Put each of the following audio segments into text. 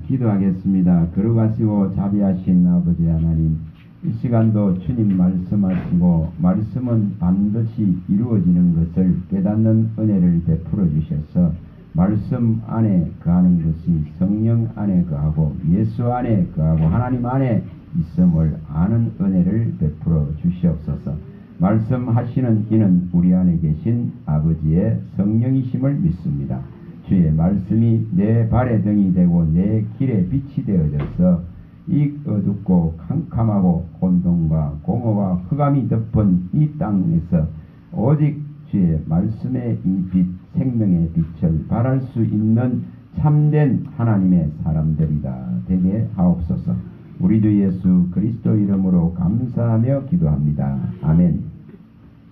기도하겠습니다. 거룩하시고 자비하신 아버지 하나님, 이 시간도 주님 말씀하시고 말씀은 반드시 이루어지는 것을 깨닫는 은혜를 베풀어 주셔서 말씀 안에 거하는 것이 성령 안에 거하고 예수 안에 거하고 하나님 안에 있음을 아는 은혜를 베풀어 주시옵소서. 말씀하시는 이는 우리 안에 계신 아버지의 성령이심을 믿습니다. 주의 말씀이 내 발의 등이 되고 내 길의 빛이 되어져서 이 어둡고 캄캄하고 혼돈과 공허와 흑암이 덮은 이 땅에서 오직 주의 말씀의 이 빛, 생명의 빛을 발할 수 있는 참된 하나님의 사람들이다 되게 하옵소서. 우리 주 예수 그리스도 이름으로 감사하며 기도합니다. 아멘.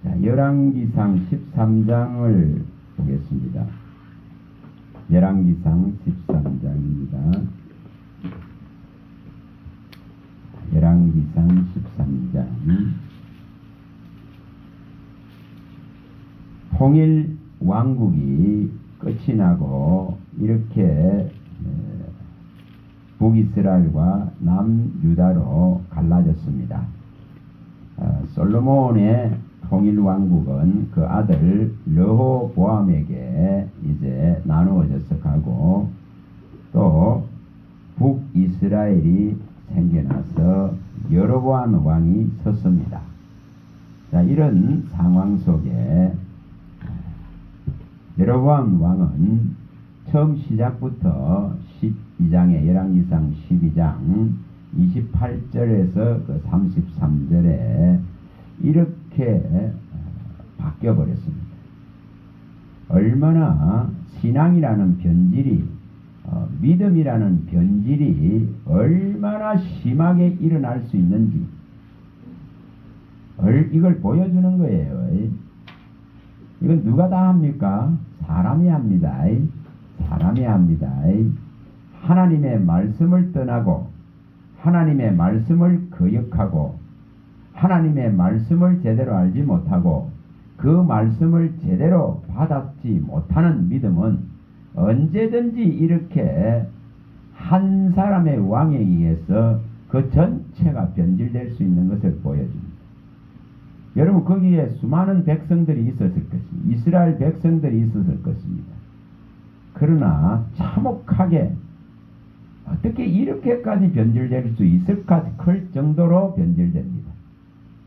자, 열왕기상 13장을 보겠습니다. 열왕기상 13장입니다. 열왕기상 13장. 통일 왕국이 끝이 나고 이렇게 북이스라엘과 남유다로 갈라졌습니다. 솔로몬의 통일 왕국은 그 아들 르호보암에게 이제 나누어져서 가고 또 북이스라엘이 생겨나서 여로보암 왕이 섰습니다. 자, 이런 상황 속에 여로보암 왕은 처음 시작부터 12장에 열왕기상 12장 28절에서 그 33절에 이렇게 바뀌어버렸습니다. 얼마나 신앙이라는 변질이 믿음이라는 변질이 얼마나 심하게 일어날 수 있는지 이걸 보여주는 거예요. 이건 누가 다 합니까? 사람이 합니다. 사람이 합니다. 하나님의 말씀을 떠나고 하나님의 말씀을 거역하고 하나님의 말씀을 제대로 알지 못하고 그 말씀을 제대로 받았지 못하는 믿음은 언제든지 이렇게 한 사람의 왕에 의해서 그 전체가 변질될 수 있는 것을 보여줍니다. 여러분, 거기에 수많은 백성들이 있었을 것입니다. 이스라엘 백성들이 있었을 것입니다. 그러나 참혹하게 어떻게 이렇게까지 변질될 수 있을까 클 정도로 변질됩니다.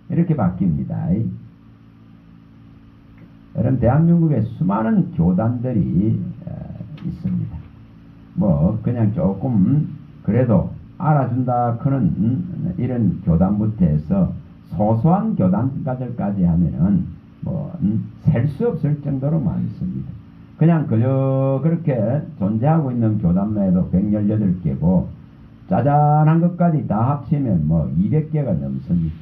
이렇게 바뀝니다. 여러분, 대한민국에 수많은 교단들이 있습니다. 뭐 그냥 조금 그래도 알아준다 크는 이런 교단부터 해서 소소한 교단가들까지 하면은 뭐 셀 수 없을 정도로 많습니다. 그냥 그저 그렇게 존재하고 있는 교단만 해도 118개고 짜잔한 것까지 다 합치면 뭐 200개가 넘습니다.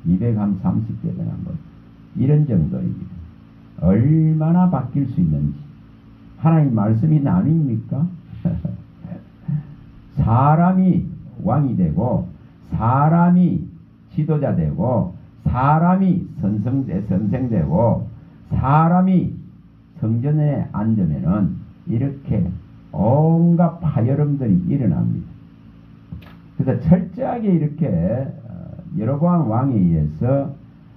230개 되나 뭐 이런 정도입니다. 얼마나 바뀔 수 있는지. 하나님 말씀이 남입니까? 사람이 왕이 되고 사람이 지도자 되고 사람이 선생되고 사람이 성전에 앉으면은 이렇게 온갖 파열음들이 일어납니다. 그래서 철저하게 이렇게 여로보암 왕에 의해서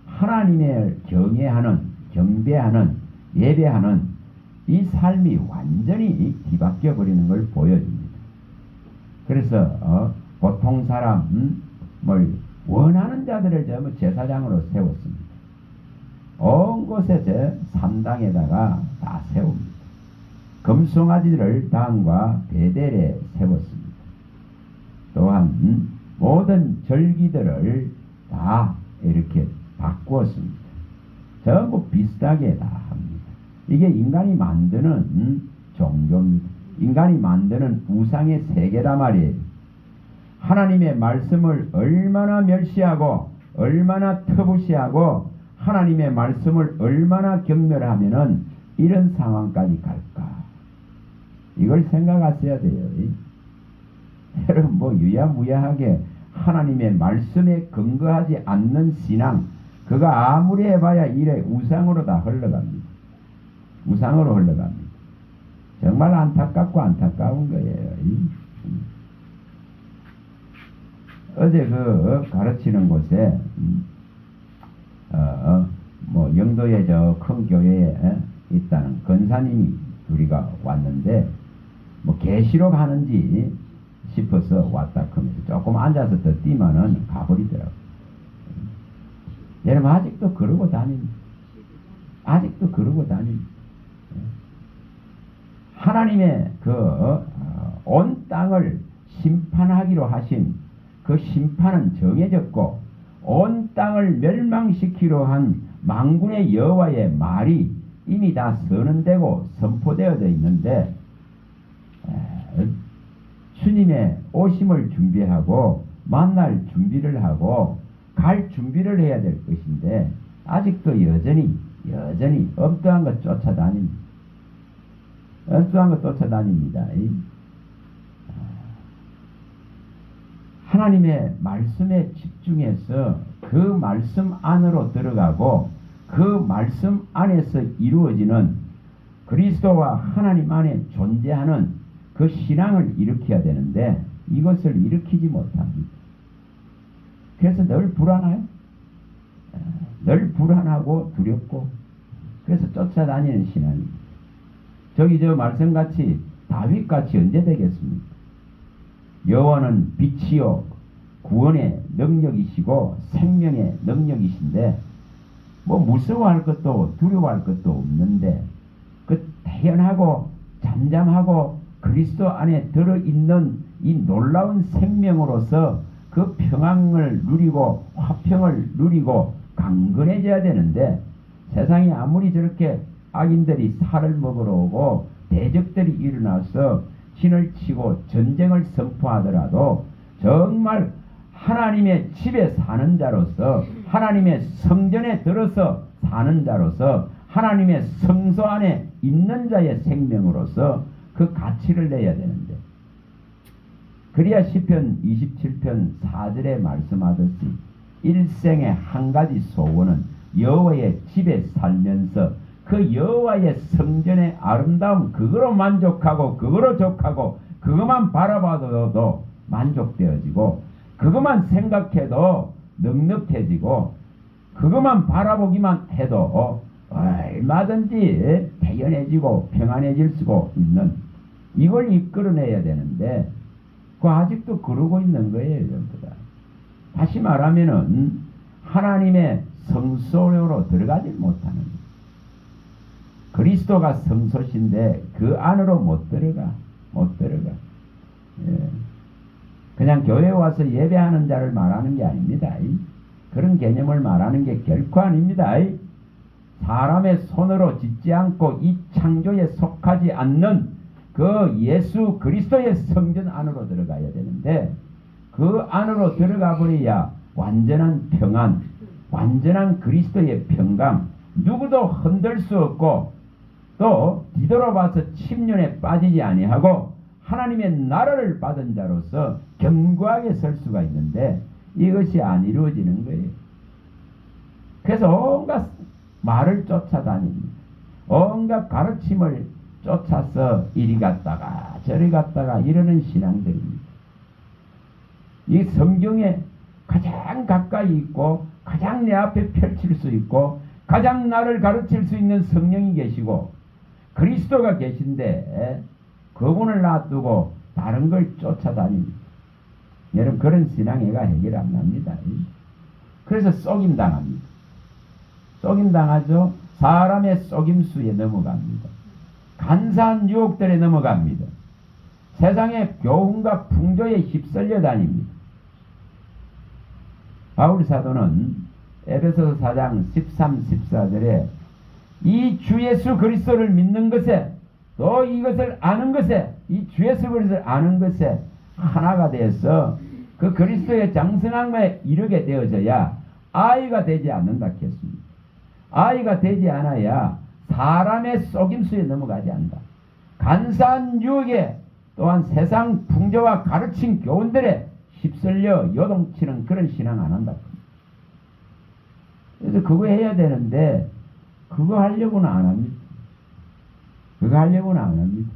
하나님을 경외하는, 경배하는, 예배하는 이 삶이 완전히 뒤바뀌어 버리는 걸 보여줍니다. 그래서 보통 사람을 원하는 자들을 전부 제사장으로 세웠습니다. 온 곳에 산당에다가 다 세웁니다. 금송아지를 단과 베델에 세웠습니다. 또한 모든 절기들을 다 이렇게 바꾸었습니다. 전부 비슷하게 다 합니다. 이게 인간이 만드는 종교입니다. 인간이 만드는 우상의 세계란 말이에요. 하나님의 말씀을 얼마나 멸시하고 얼마나 터부시하고 하나님의 말씀을 얼마나 경멸하면은 이런 상황까지 갈까? 이걸 생각하셔야 돼요. 여러분, 뭐 유야무야하게 하나님의 말씀에 근거하지 않는 신앙, 그거 아무리 해봐야 이래 우상으로 다 흘러갑니다. 우상으로 흘러갑니다. 정말 안타깝고 안타까운 거예요. 어제 그 가르치는 곳에 뭐 영도의 저 큰 교회에 있다는 권사님이 둘이가 왔는데 뭐 계시록 하는지 싶어서 왔다 그러면서 조금 앉아서 더 뛰면은 가버리더라고. 여러분 아직도 그러고 다닙니다. 아직도 그러고 다닙니다. 하나님의 그 온 땅을 심판하기로 하신 그 심판은 정해졌고 온 땅을 멸망시키려 한 만군의 여호와의 말이 이미 다 선언되고 선포되어져 있는데 주님의 오심을 준비하고 만날 준비를 하고 갈 준비를 해야 될 것인데 아직도 여전히 엉뚱한 것 쫓아다닙니다. 엉뚱한 것 쫓아다닙니다. 하나님의 말씀에 집중해서 그 말씀 안으로 들어가고 그 말씀 안에서 이루어지는 그리스도와 하나님 안에 존재하는 그 신앙을 일으켜야 되는데 이것을 일으키지 못합니다. 그래서 늘 불안해요. 늘 불안하고 두렵고 그래서 쫓아다니는 신앙입니다. 저기 저 말씀같이 다윗같이 언제 되겠습니까? 여호와는 빛이요 구원의 능력이시고 생명의 능력이신데 뭐 무서워할 것도 두려워할 것도 없는데 그 태연하고 잠잠하고 그리스도 안에 들어있는 이 놀라운 생명으로서 그 평안을 누리고 화평을 누리고 강건해져야 되는데 세상에 아무리 저렇게 악인들이 살을 먹으러 오고 대적들이 일어나서 진을 치고 전쟁을 선포하더라도 정말 하나님의 집에 사는 자로서 하나님의 성전에 들어서 사는 자로서 하나님의 성소 안에 있는 자의 생명으로서 그 가치를 내야 되는데 그래야 시편 27편 4절에 말씀하듯이 일생의 한 가지 소원은 여호와의 집에 살면서 그 여호와의 성전의 아름다움 그거로 만족하고 그거로 족하고 그것만 바라봐도 만족되어지고 그것만 생각해도 넉넉해지고 그것만 바라보기만 해도 얼마든지 태연해지고 평안해질 수 있는 이걸 이끌어내야 되는데 그 아직도 그러고 있는 거예요. 전부 다. 다시 말하면은 하나님의 성소로 들어가지 못하는 거예요. 그리스도가 성소신데 그 안으로 못 들어가. 예. 그냥 교회에 와서 예배하는 자를 말하는 게 아닙니다. 그런 개념을 말하는 게 결코 아닙니다. 사람의 손으로 짓지 않고 이 창조에 속하지 않는 그 예수 그리스도의 성전 안으로 들어가야 되는데 그 안으로 들어가 버려야 완전한 평안, 완전한 그리스도의 평강, 누구도 흔들 수 없고 또 뒤돌아봐서 침륜에 빠지지 아니하고 하나님의 나라를 받은 자로서 견고하게 설 수가 있는데 이것이 안 이루어지는 거예요. 그래서 온갖 말을 쫓아다닙니다. 온갖 가르침을 쫓아서 이리 갔다가 저리 갔다가 이러는 신앙들입니다. 이 성경에 가장 가까이 있고 가장 내 앞에 펼칠 수 있고 가장 나를 가르칠 수 있는 성령이 계시고 그리스도가 계신데 그분을 놔두고 다른 걸 쫓아다닙니다. 여러분 그런 신앙애가 해결 안 납니다. 그래서 속임당합니다. 속임당하죠. 사람의 속임수에 넘어갑니다. 간사한 유혹들에 넘어갑니다. 세상의 교훈과 풍조에 휩쓸려 다닙니다. 바울 사도는 에베소서 4장 13, 14절에 이 주 예수 그리스도를 믿는 것에 또 이것을 아는 것에 이 주 예수 그리스도를 아는 것에 하나가 되어서 그 그리스도의 장성함에 이르게 되어져야 아이가 되지 않는다 했습니다. 아이가 되지 않아야 사람의 속임수에 넘어가지 않는다. 간사한 유혹에 또한 세상 풍조와 가르친 교훈들에 휩쓸려 요동치는 그런 신앙 안 한다. 그래서 그거 해야 되는데 그거 하려고는 안 합니다. 그거 하려고는 안 합니다.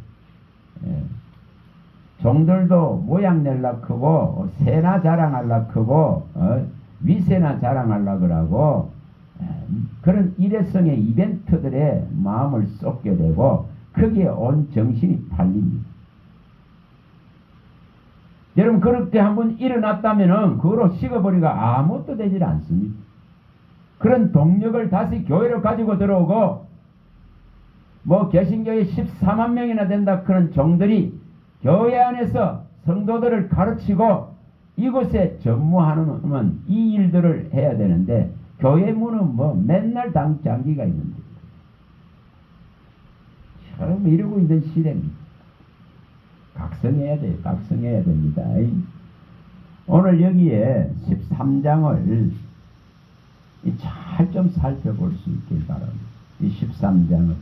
예. 종들도 모양 낼라 크고 새나 자랑할라 크고 위세나 자랑할라 그러고 그런 일회성의 이벤트들에 마음을 쏟게 되고 거기에 온 정신이 팔립니다. 여러분 그렇게 한번 일어났다면은 그거로 식어버리가 아무것도 되질 않습니다. 그런 동력을 다시 교회로 가지고 들어오고 뭐 개신교에 14만 명이나 된다 그런 종들이 교회 안에서 성도들을 가르치고 이곳에 전무하는 이 일들을 해야 되는데 교회 문은 뭐 맨날 장기가 있는데 참 이러고 있는 시대입니다. 각성해야 돼요. 각성해야 됩니다. 오늘 여기에 13장을 잘 좀 살펴볼 수 있길 바랍니다. 이 13장을.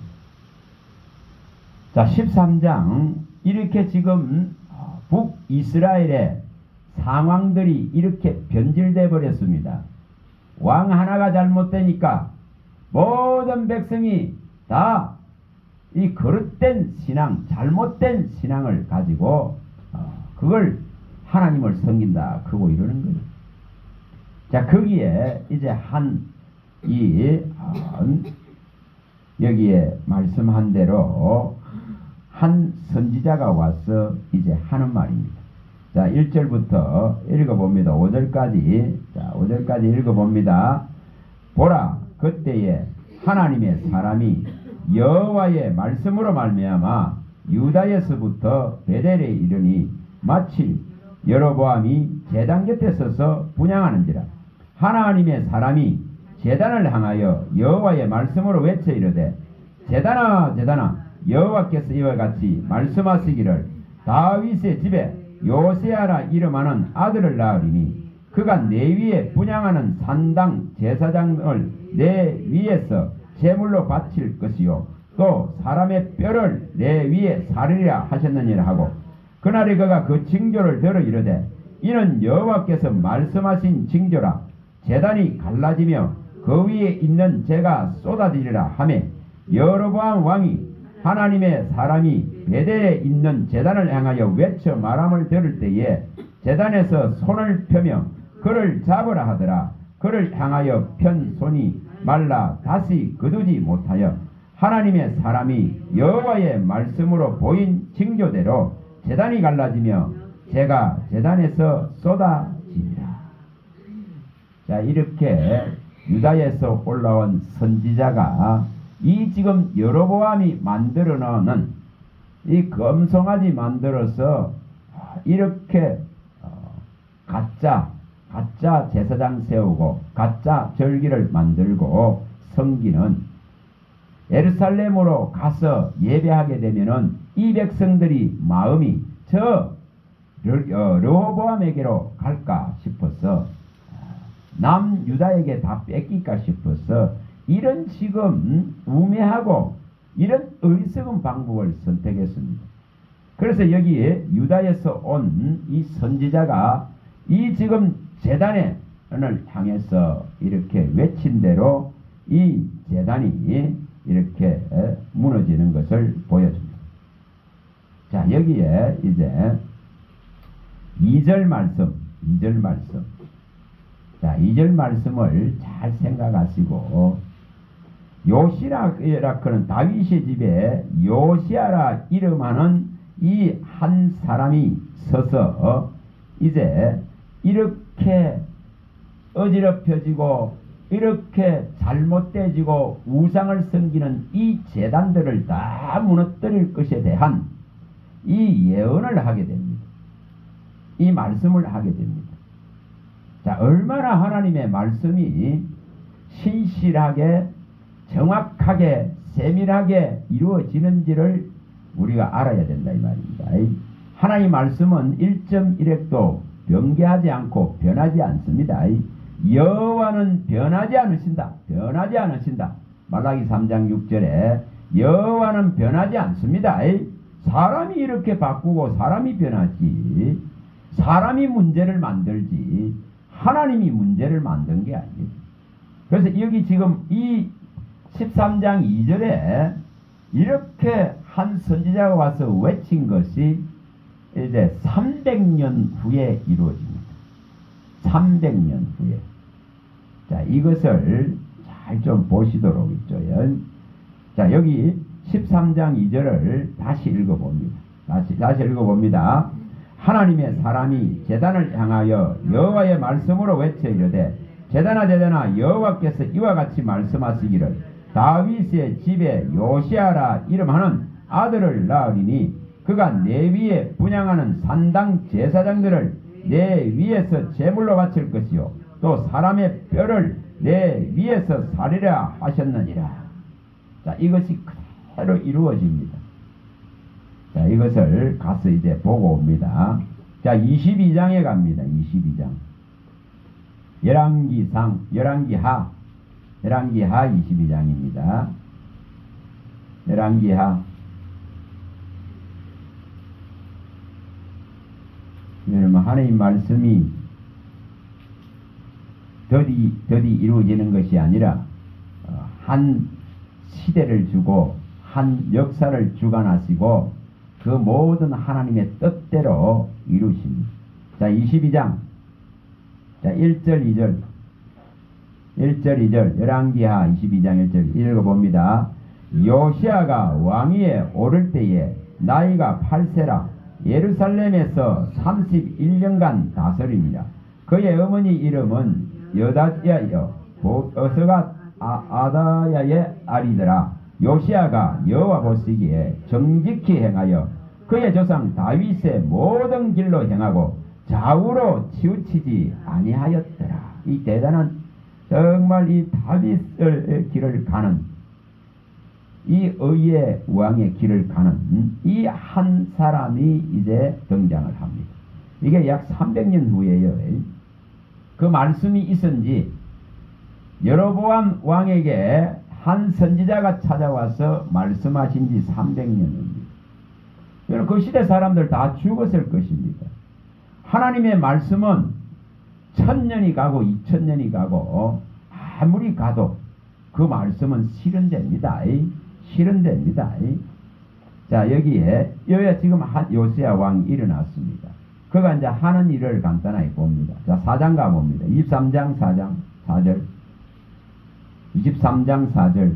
자, 13장 이렇게 지금 북이스라엘의 상황들이 이렇게 변질돼 버렸습니다. 왕 하나가 잘못되니까 모든 백성이 다 이 거릇된 신앙, 잘못된 신앙을 가지고 그걸 하나님을 섬긴다 그러고 이러는 거예요. 자, 거기에 이제 여기에 말씀한 대로 한 선지자가 와서 이제 하는 말입니다. 자, 1절부터 읽어봅니다. 5절까지. 자, 5절까지 읽어봅니다. 보라, 그때에 하나님의 사람이 여호와의 말씀으로 말미암아 유다에서부터 베델에 이르니 마치 여로보암이 제단 곁에 서서 분향하는지라. 하나님의 사람이 제단을 향하여 여호와의 말씀으로 외쳐 이르되 제단아 제단아 여호와께서 이와 같이 말씀하시기를 다윗의 집에 요새야라 이름하는 아들을 낳으리니 그가 내 위에 분향하는 산당 제사장을 내 위에서 제물로 바칠 것이요 또 사람의 뼈를 내 위에 사르리라 하셨느니라 하고 그날에 그가 그 징조를 들어 이르되 이는 여호와께서 말씀하신 징조라. 제단이 갈라지며 그 위에 있는 재가 쏟아지리라 하며 여로보암 왕이 하나님의 사람이 베델에 있는 제단을 향하여 외쳐 말함을 들을 때에 제단에서 손을 펴며 그를 잡으라 하더라. 그를 향하여 편 손이 말라 다시 거두지 못하여 하나님의 사람이 여호와의 말씀으로 보인 징조대로 제단이 갈라지며 재가 제단에서 쏟아지니라. 자, 이렇게 유다에서 올라온 선지자가 이 지금 여로보암이 만들어 놓은 이 금송아지 만들어서 이렇게 가짜 제사장 세우고 가짜 절기를 만들고 섬기는 예루살렘으로 가서 예배하게 되면은 이 백성들이 마음이 저 르호보암에게로 갈까 싶어서 남유다에게 다 뺏길까 싶어서 이런 지금 우매하고 이런 어리석은 방법을 선택했습니다. 그래서 여기에 유다에서 온 이 선지자가 이 지금 제단을 향해서 이렇게 외친 대로 이 제단이 이렇게 무너지는 것을 보여줍니다. 자, 여기에 이제 2절 말씀. 자, 2절 말씀을 잘 생각하시고 요시라크는 다윗의 집에 요시아라 이름하는 이 한 사람이 서서 이제 이렇게 어지럽혀지고 이렇게 잘못되지고 우상을 섬기는 이 제단들을 다 무너뜨릴 것에 대한 이 예언을 하게 됩니다. 이 말씀을 하게 됩니다. 자, 얼마나 하나님의 말씀이 신실하게 정확하게 세밀하게 이루어지는지를 우리가 알아야 된다 이 말입니다. 하나님의 말씀은 1.1핵도 변개하지 않고 변하지 않습니다. 여호와는 변하지 않으신다. 변하지 않으신다. 말라기 3장 6절에 여호와는 변하지 않습니다. 사람이 이렇게 바꾸고 사람이 변하지 사람이 문제를 만들지 하나님이 문제를 만든 게 아니에요. 그래서 여기 지금 이 13장 2절에 이렇게 한 선지자가 와서 외친 것이 이제 300년 후에 이루어집니다. 300년 후에. 자, 이것을 잘 좀 보시도록 있죠요. 자, 여기 13장 2절을 다시 읽어봅니다. 다시 읽어봅니다. 하나님의 사람이 제단을 향하여 여호와의 말씀으로 외쳐 이르되 제단아 제단아 여호와께서 이와 같이 말씀하시기를 다윗의 집에 요시아라 이름하는 아들을 낳으리니 그가 내 위에 분향하는 산당 제사장들을 내 위에서 제물로 바칠 것이요 또 사람의 뼈를 내 위에서 사리라 하셨느니라. 자, 이것이 그대로 이루어집니다. 자, 이것을 가서 이제 보고 옵니다. 자, 22장에 갑니다. 22장. 열왕기하 22장입니다. 열왕기하. 여러분, 하나님 말씀이 더디 이루어지는 것이 아니라 한 시대를 주고 한 역사를 주관하시고 그 모든 하나님의 뜻대로 이루십니다. 자, 22장. 자, 1절 2절 열왕기하 22장 1절 읽어봅니다. 요시아가 왕위에 오를 때에 나이가 8세라 예루살렘에서 31년간 다스립니다. 그의 어머니 이름은 여다야여 어서가 아다야의 아리더라. 요시아가 여호와 보시기에 정직히 행하여 그의 조상 다윗의 모든 길로 행하고 좌우로 치우치지 아니하였더라. 이 대단한 정말 이 다윗의 길을 가는 이 의의 왕의 길을 가는 이 한 사람이 이제 등장을 합니다. 이게 약 300년 후에요. 그 말씀이 있은지 여로보암 왕에게 한 선지자가 찾아와서 말씀하신 지 300년입니다. 여러분, 그 시대 사람들 다 죽었을 것입니다. 하나님의 말씀은 1000년이 가고 2000년이 가고 아무리 가도 그 말씀은 실현됩니다. 실현됩니다. 자, 여기에 지금 요시야 왕이 일어났습니다. 그가 이제 하는 일을 간단하게 봅니다. 자, 4장 가봅니다. 23장 4절 23장 4절.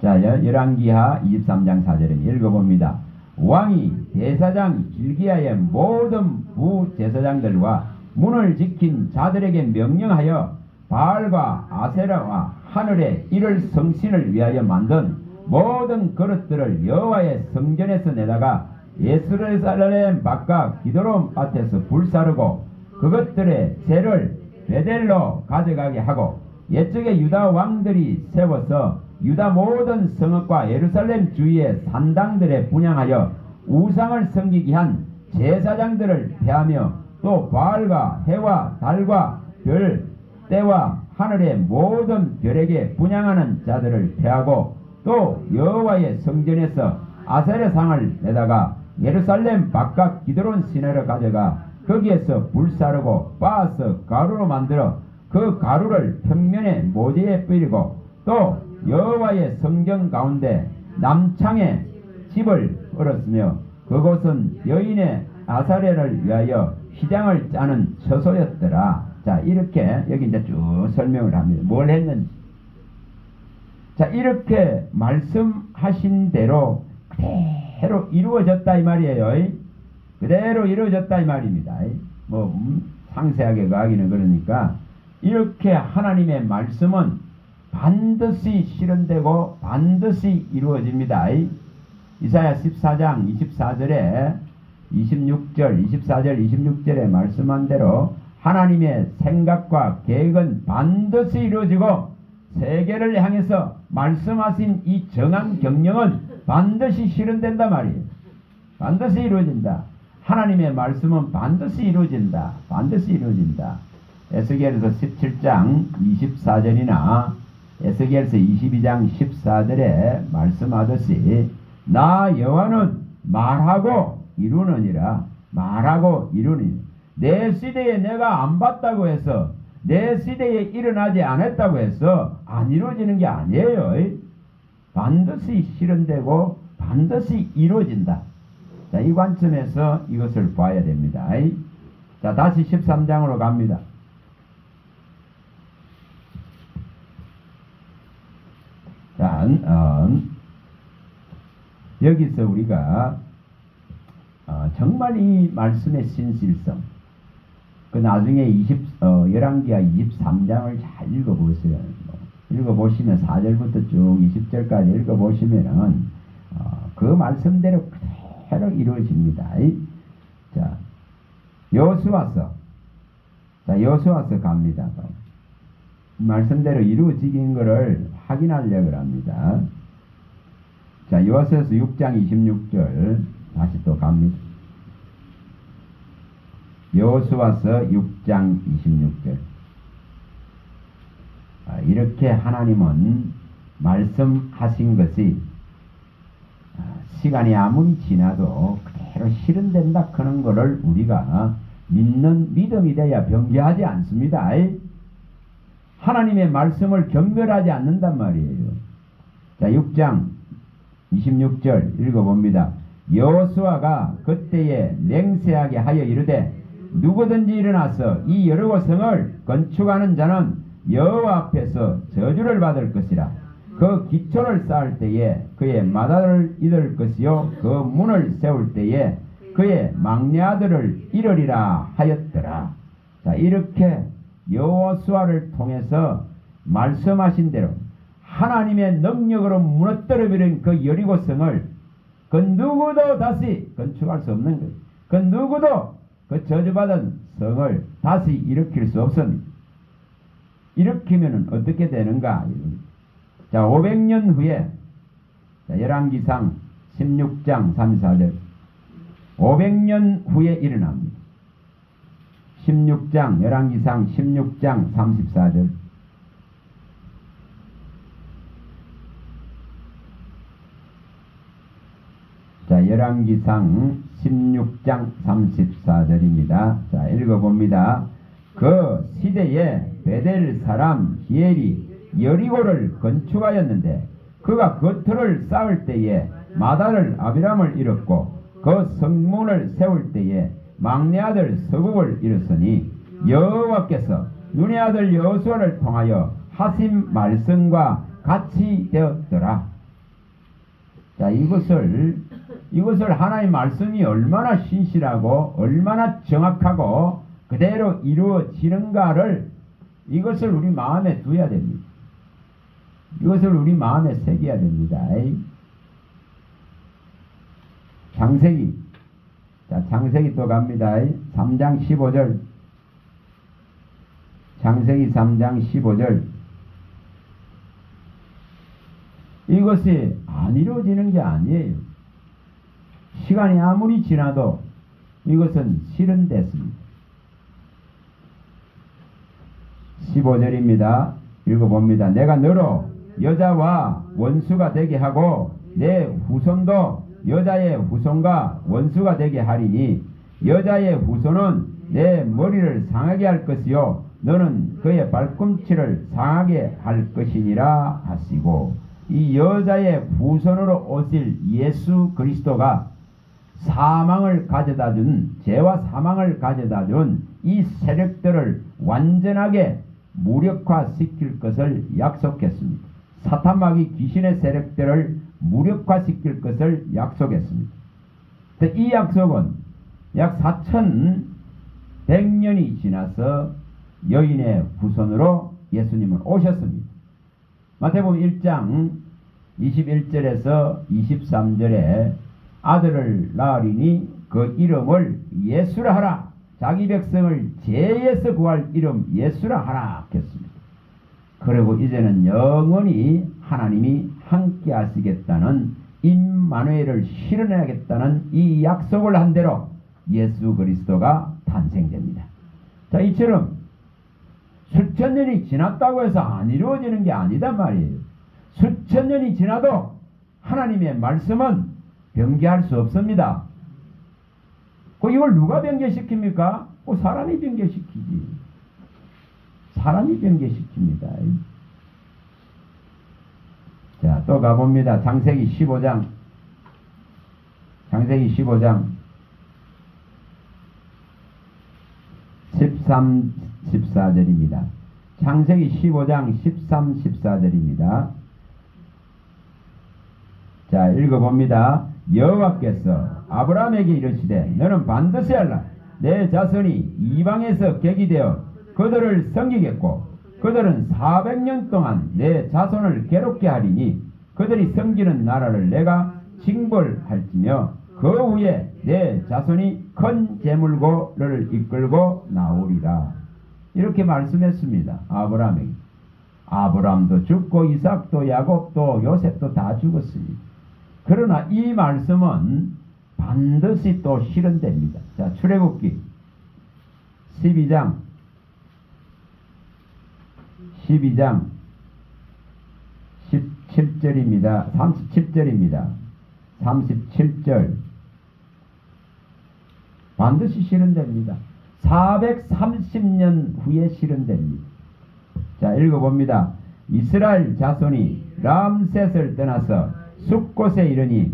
자, 열왕기하 23장 4절을 읽어봅니다. 왕이 대사장 길기야의 모든 부제사장들과 문을 지킨 자들에게 명령하여 바알과 아세라와 하늘의 이를 성신을 위하여 만든 모든 그릇들을 여호와의 성전에서 내다가 예루살렘 바깥 기드론 밭에서 불사르고 그것들의 재를 베델로 가져가게 하고 옛적에 유다 왕들이 세워서 유다 모든 성읍과 예루살렘 주위의 산당들에 분향하여 우상을 섬기게 한 제사장들을 폐하며 또 바알과 해와 달과 별 때와 하늘의 모든 별에게 분향하는 자들을 폐하고 또 여호와의 성전에서 아세라상을 내다가 예루살렘 바깥 기드론 시내로 가져가 거기에서 불사르고 빻아서 가루로 만들어 그 가루를 평면에 모재에 뿌리고 또 여호와의 성전 가운데 남창에 집을 얻었으며 그곳은 여인의 아사레를 위하여 휘장을 짜는 처소였더라. 자, 이렇게 여기 이제 쭉 설명을 합니다. 뭘 했는지. 자, 이렇게 말씀하신 대로 그대로 이루어졌다 이 말이에요. 그대로 이루어졌다 이 말입니다. 뭐 상세하게 가기는 그러니까 이렇게 하나님의 말씀은 반드시 실현되고 반드시 이루어집니다. 이사야 14장 24절에 26절 24절 26절에 말씀한 대로 하나님의 생각과 계획은 반드시 이루어지고 세계를 향해서 말씀하신 이 정한 경영은 반드시 실현된다 말이에요. 반드시 이루어진다. 하나님의 말씀은 반드시 이루어진다. 반드시 이루어진다. 에스겔에서 17장 24절이나 에스겔에서 22장 14절에 말씀하듯이 나 여호와는 말하고 이루느니라. 말하고 이루니 내 시대에 내가 안 봤다고 해서 내 시대에 일어나지 않았다고 해서 안 이루어지는 게 아니에요. 반드시 실현되고 반드시 이루어진다. 자, 이 관점에서 이것을 봐야 됩니다. 자, 다시 13장으로 갑니다. 자, 여기서 우리가 정말 이 말씀의 신실성, 그 나중에 열왕기하 23장을 잘 읽어보세요. 읽어보시면 4절부터 쭉 20절까지 읽어보시면은 그 말씀대로 그대로 이루어집니다. 자, 여호수아서 갑니다. 말씀대로 이루어지긴 것을 확인하려고 합니다. 자, 여호수아서 6장 26절 다시 또 갑니다. 여호수아서 6장 26절. 이렇게 하나님은 말씀하신 것이 시간이 아무리 지나도 그대로 실현된다 그런 거를 우리가 믿는 믿음이 돼야 변개하지 않습니다. 하나님의 말씀을 경멸하지 않는단 말이에요. 자, 6장 26절 읽어봅니다. 여호수아가 그때에 맹세하게 하여 이르되 누구든지 일어나서 이 여리고 성을 건축하는 자는 여호와 앞에서 저주를 받을 것이라. 그 기초를 쌓을 때에 그의 마다를 잃을 것이요 그 문을 세울 때에 그의 막내 아들을 잃으리라 하였더라. 자, 이렇게 여호수아를 통해서 말씀하신 대로 하나님의 능력으로 무너뜨려버린 그 여리고 성을 그 누구도 다시 건축할 수 없는 거예요. 그 누구도 그 저주받은 성을 다시 일으킬 수 없습니다. 일으키면 어떻게 되는가? 자, 500년 후에, 자, 열왕기상 16장 34절. 500년 후에 일어납니다. 16장, 열왕기상 16장 34절. 자, 열왕기상 16장 34절입니다. 자, 읽어봅니다. 그 시대에 베델 사람 히엘이 여리고를 건축하였는데 그가 그 틀을 쌓을 때에 마다를 아비람을 잃었고 그 성문을 세울 때에 막내 아들 서굽을 잃었으니 여호와께서 눈의 아들 여호수아를 통하여 하신 말씀과 같이 되었더라. 자, 이것을 하나님의 말씀이 얼마나 신실하고 얼마나 정확하고 그대로 이루어지는가를 이것을 우리 마음에 두어야 됩니다. 이것을 우리 마음에 새겨야 됩니다. 창세기. 자, 창세기 또 갑니다. 3장 15절. 창세기 3장 15절. 이것이 안 이루어지는 게 아니에요. 시간이 아무리 지나도 이것은 실현됐습니다. 15절입니다. 읽어봅니다. 내가 너로 여자와 원수가 되게 하고 내 후손도 여자의 후손과 원수가 되게 하리니 여자의 후손은 내 머리를 상하게 할 것이요 너는 그의 발꿈치를 상하게 할 것이니라 하시고, 이 여자의 후손으로 오실 예수 그리스도가 사망을 가져다 준, 죄와 사망을 가져다 준 이 세력들을 완전하게 무력화시킬 것을 약속했습니다. 사탄마귀 귀신의 세력들을 무력화시킬 것을 약속했습니다. 이 약속은 약 4100년이 지나서 여인의 후손으로 예수님은 오셨습니다. 마태복음 1장 21절에서 23절에 아들을 낳으리니 그 이름을 예수라 하라. 자기 백성을 죄에서 구할 이름 예수라 하라 했습니다. 그리고 이제는 영원히 하나님이 함께 하시겠다는 임마누엘을 실현해야겠다는 이 약속을 한 대로 예수 그리스도가 탄생됩니다. 자, 이처럼 수천 년이 지났다고 해서 안 이루어지는 게 아니단 말이에요. 수천 년이 지나도 하나님의 말씀은 변개할 수 없습니다. 이걸 누가 변개시킵니까? 사람이 변개시키지. 사람이 변개시킵니다. 자, 또 가봅니다. 창세기 15장. 창세기 15장 13, 14절입니다. 창세기 15장 13, 14절입니다. 자, 읽어봅니다. 여호와께서 아브라함에게 이르시되 너는 반드시 알라. 내 자손이 이방에서 객이 되어 그들을 섬기겠고 그들은 400년 동안 내 자손을 괴롭게 하리니 그들이 섬기는 나라를 내가 징벌할지며 그 후에 내 자손이 큰 재물고를 이끌고 나오리라. 이렇게 말씀했습니다. 아브라함에게. 아브라함도 죽고 이삭도 야곱도 요셉도 다 죽었습니다. 그러나 이 말씀은 반드시 또 실현됩니다. 자, 출애굽기 12장 17절입니다. 37절입니다. 37절 반드시 실현됩니다. 430년 후에 실현됩니다. 자, 읽어봅니다. 이스라엘 자손이 람셋을 떠나서 숫곳에 이르니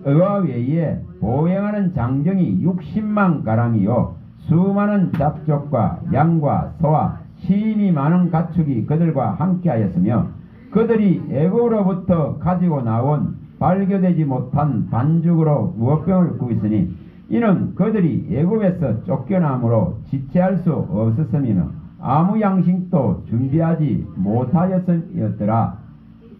의와 외에 보행하는 장정이 60만 가량이요 수많은 잡족과 양과 소와 힘이 많은 가축이 그들과 함께하였으며 그들이 애굽으로부터 가지고 나온 발교되지 못한 반죽으로 무엇병을 구했으니 이는 그들이 애굽에서 쫓겨남으로 지체할 수 없었으며 아무 양식도 준비하지 못하였음이었더라.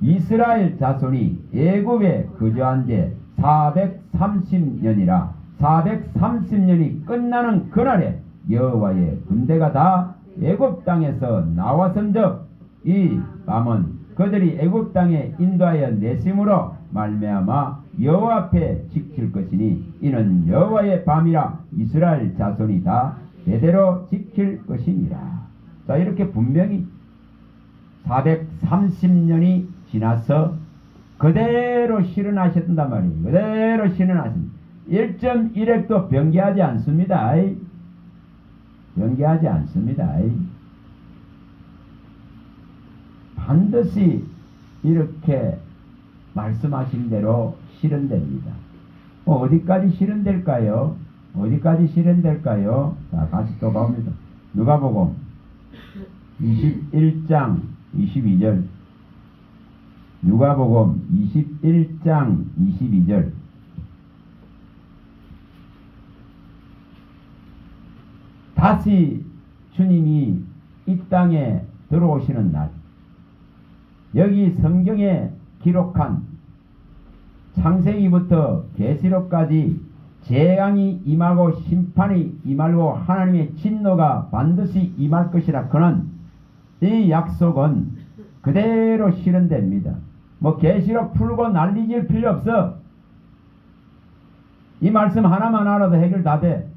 이스라엘 자손이 애굽에 거주한 지 430년이라 430년이 끝나는 그날에 여호와의 군대가 다 애굽 땅에서 나왔은즉 이 밤은 그들이 애굽 땅에 인도하여 내심으로 말미암아 여호와 앞에 지킬 것이니 이는 여호와의 밤이라 이스라엘 자손이 다 대대로 지킬 것이니라. 자, 이렇게 분명히 430년이 지나서 그대로 실현하셨단 말이에요. 그대로 실현하십니다. 1.1핵도 변개하지 않습니다. 변개하지 않습니다. 반드시 이렇게 말씀하신 대로 실현됩니다. 어디까지 실현될까요? 어디까지 실현될까요? 자, 다시 또 봅니다. 누가복음 21장 22절. 누가복음 21장 22절. 다시 주님이 이 땅에 들어오시는 날, 여기 성경에 기록한 창세기부터 계시록까지 재앙이 임하고 심판이 임하고 하나님의 진노가 반드시 임할 것이라. 그는 이 약속은 그대로 실현됩니다. 뭐 계시록 풀고 난리질 필요 없어. 이 말씀 하나만 알아도 해결 다 돼.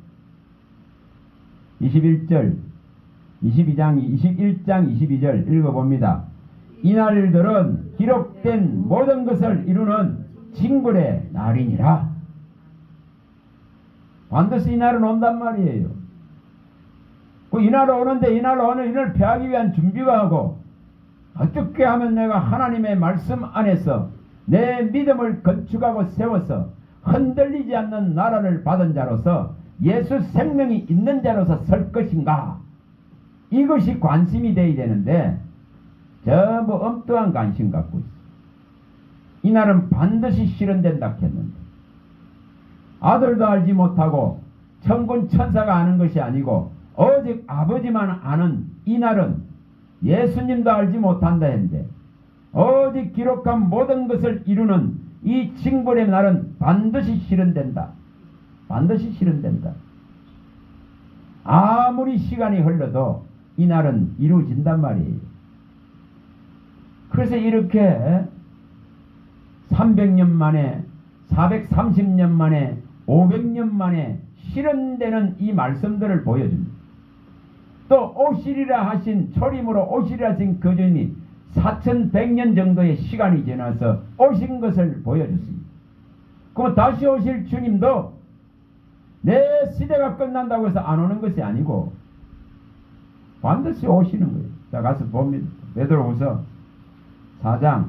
21장 22절 읽어봅니다. 이날들은 기록된 모든 것을 이루는 징벌의 날이니라. 반드시 이 날은 온단 말이에요. 그 이날 오는데 이날 오는 이날 피하기 위한 준비가 하고 어떻게 하면 내가 하나님의 말씀 안에서 내 믿음을 건축하고 세워서 흔들리지 않는 나라를 받은 자로서 예수 생명이 있는 자로서 설 것인가? 이것이 관심이 되어야 되는데 전부 엉뚱한 관심 갖고 있어. 이날은 반드시 실현된다 했는데 아들도 알지 못하고 천군 천사가 아는 것이 아니고 오직 아버지만 아는 이날은 예수님도 알지 못한다 했는데 오직 기록한 모든 것을 이루는 이 징벌의 날은 반드시 실현된다. 반드시 실현된다. 아무리 시간이 흘러도 이 날은 이루어진단 말이에요. 그래서 이렇게 300년 만에 430년 만에 500년 만에 실현되는 이 말씀들을 보여줍니다. 또 오시리라 하신 초림으로 오시리라 하신 그 주님이 4100년 정도의 시간이 지나서 오신 것을 보여줬습니다. 그럼 다시 오실 주님도 내 시대가 끝난다고 해서 안 오는 것이 아니고 반드시 오시는 거예요. 자, 가서 봅니다. 베드로후서 4장.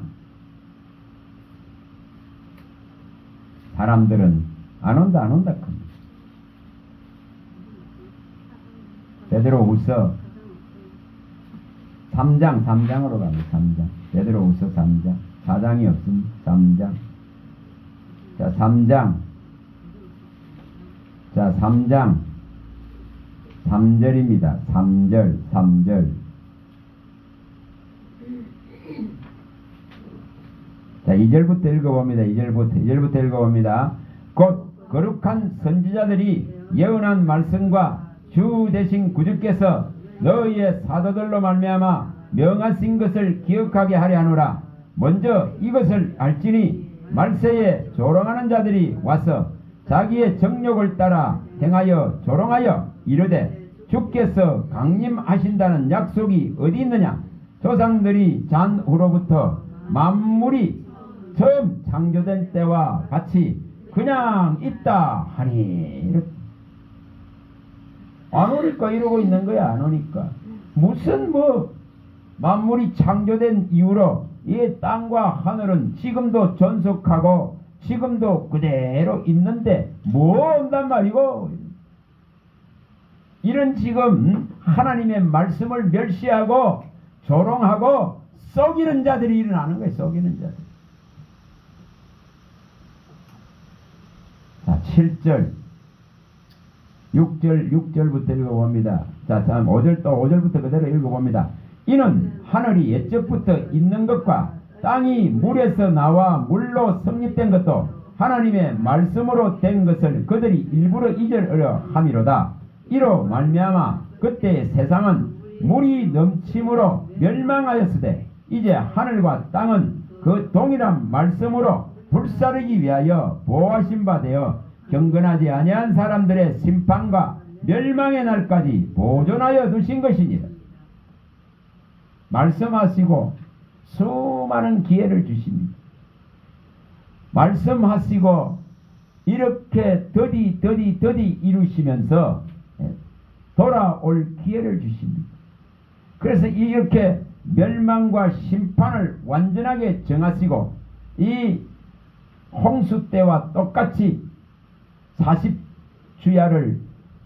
사람들은 안 온다 큽니다. 베드로후서 3장으로 갑니다. 3장. 베드로후서 3장. 4장이 없습니다. 3장. 자, 3장. 자, 3장. 3절입니다. 3절. 자, 2절부터 읽어봅니다. 2절부터 읽어봅니다. 곧 거룩한 선지자들이 예언한 말씀과 주 되신 구주께서 너희의 사도들로 말미암아 명하신 것을 기억하게 하려 하노라. 먼저 이것을 알지니 말세에 조롱하는 자들이 와서 자기의 정욕을 따라 행하여 조롱하여 이르되 주께서 강림하신다는 약속이 어디 있느냐. 조상들이 잔 후로부터 만물이 처음 창조된 때와 같이 그냥 있다 하니. 안 오니까 이러고 있는 거야. 안 오니까. 무슨 만물이 창조된 이후로 이 땅과 하늘은 지금도 존속하고 지금도 그대로 있는데 뭐 온단 말이고. 이런 지금 하나님의 말씀을 멸시하고 조롱하고 썩이는 자들이 일어나는 거예요. 썩이는 자들. 자, 7절 6절부터 읽어봅니다. 자, 5절부터 그대로 읽어봅니다. 이는 하늘이 옛적부터 있는 것과 땅이 물에서 나와 물로 성립된 것도 하나님의 말씀으로 된 것을 그들이 일부러 잊으려 함이로다. 이로 말미암아 그때 세상은 물이 넘침으로 멸망하였으되 이제 하늘과 땅은 그 동일한 말씀으로 불사르기 위하여 보호하신 바 되어 경건하지 아니한 사람들의 심판과 멸망의 날까지 보존하여 두신 것이니라. 말씀하시고 수많은 기회를 주십니다. 말씀하시고 이렇게 더디 이루시면서 돌아올 기회를 주십니다. 그래서 이렇게 멸망과 심판을 완전하게 정하시고 이 홍수 때와 똑같이 40주야를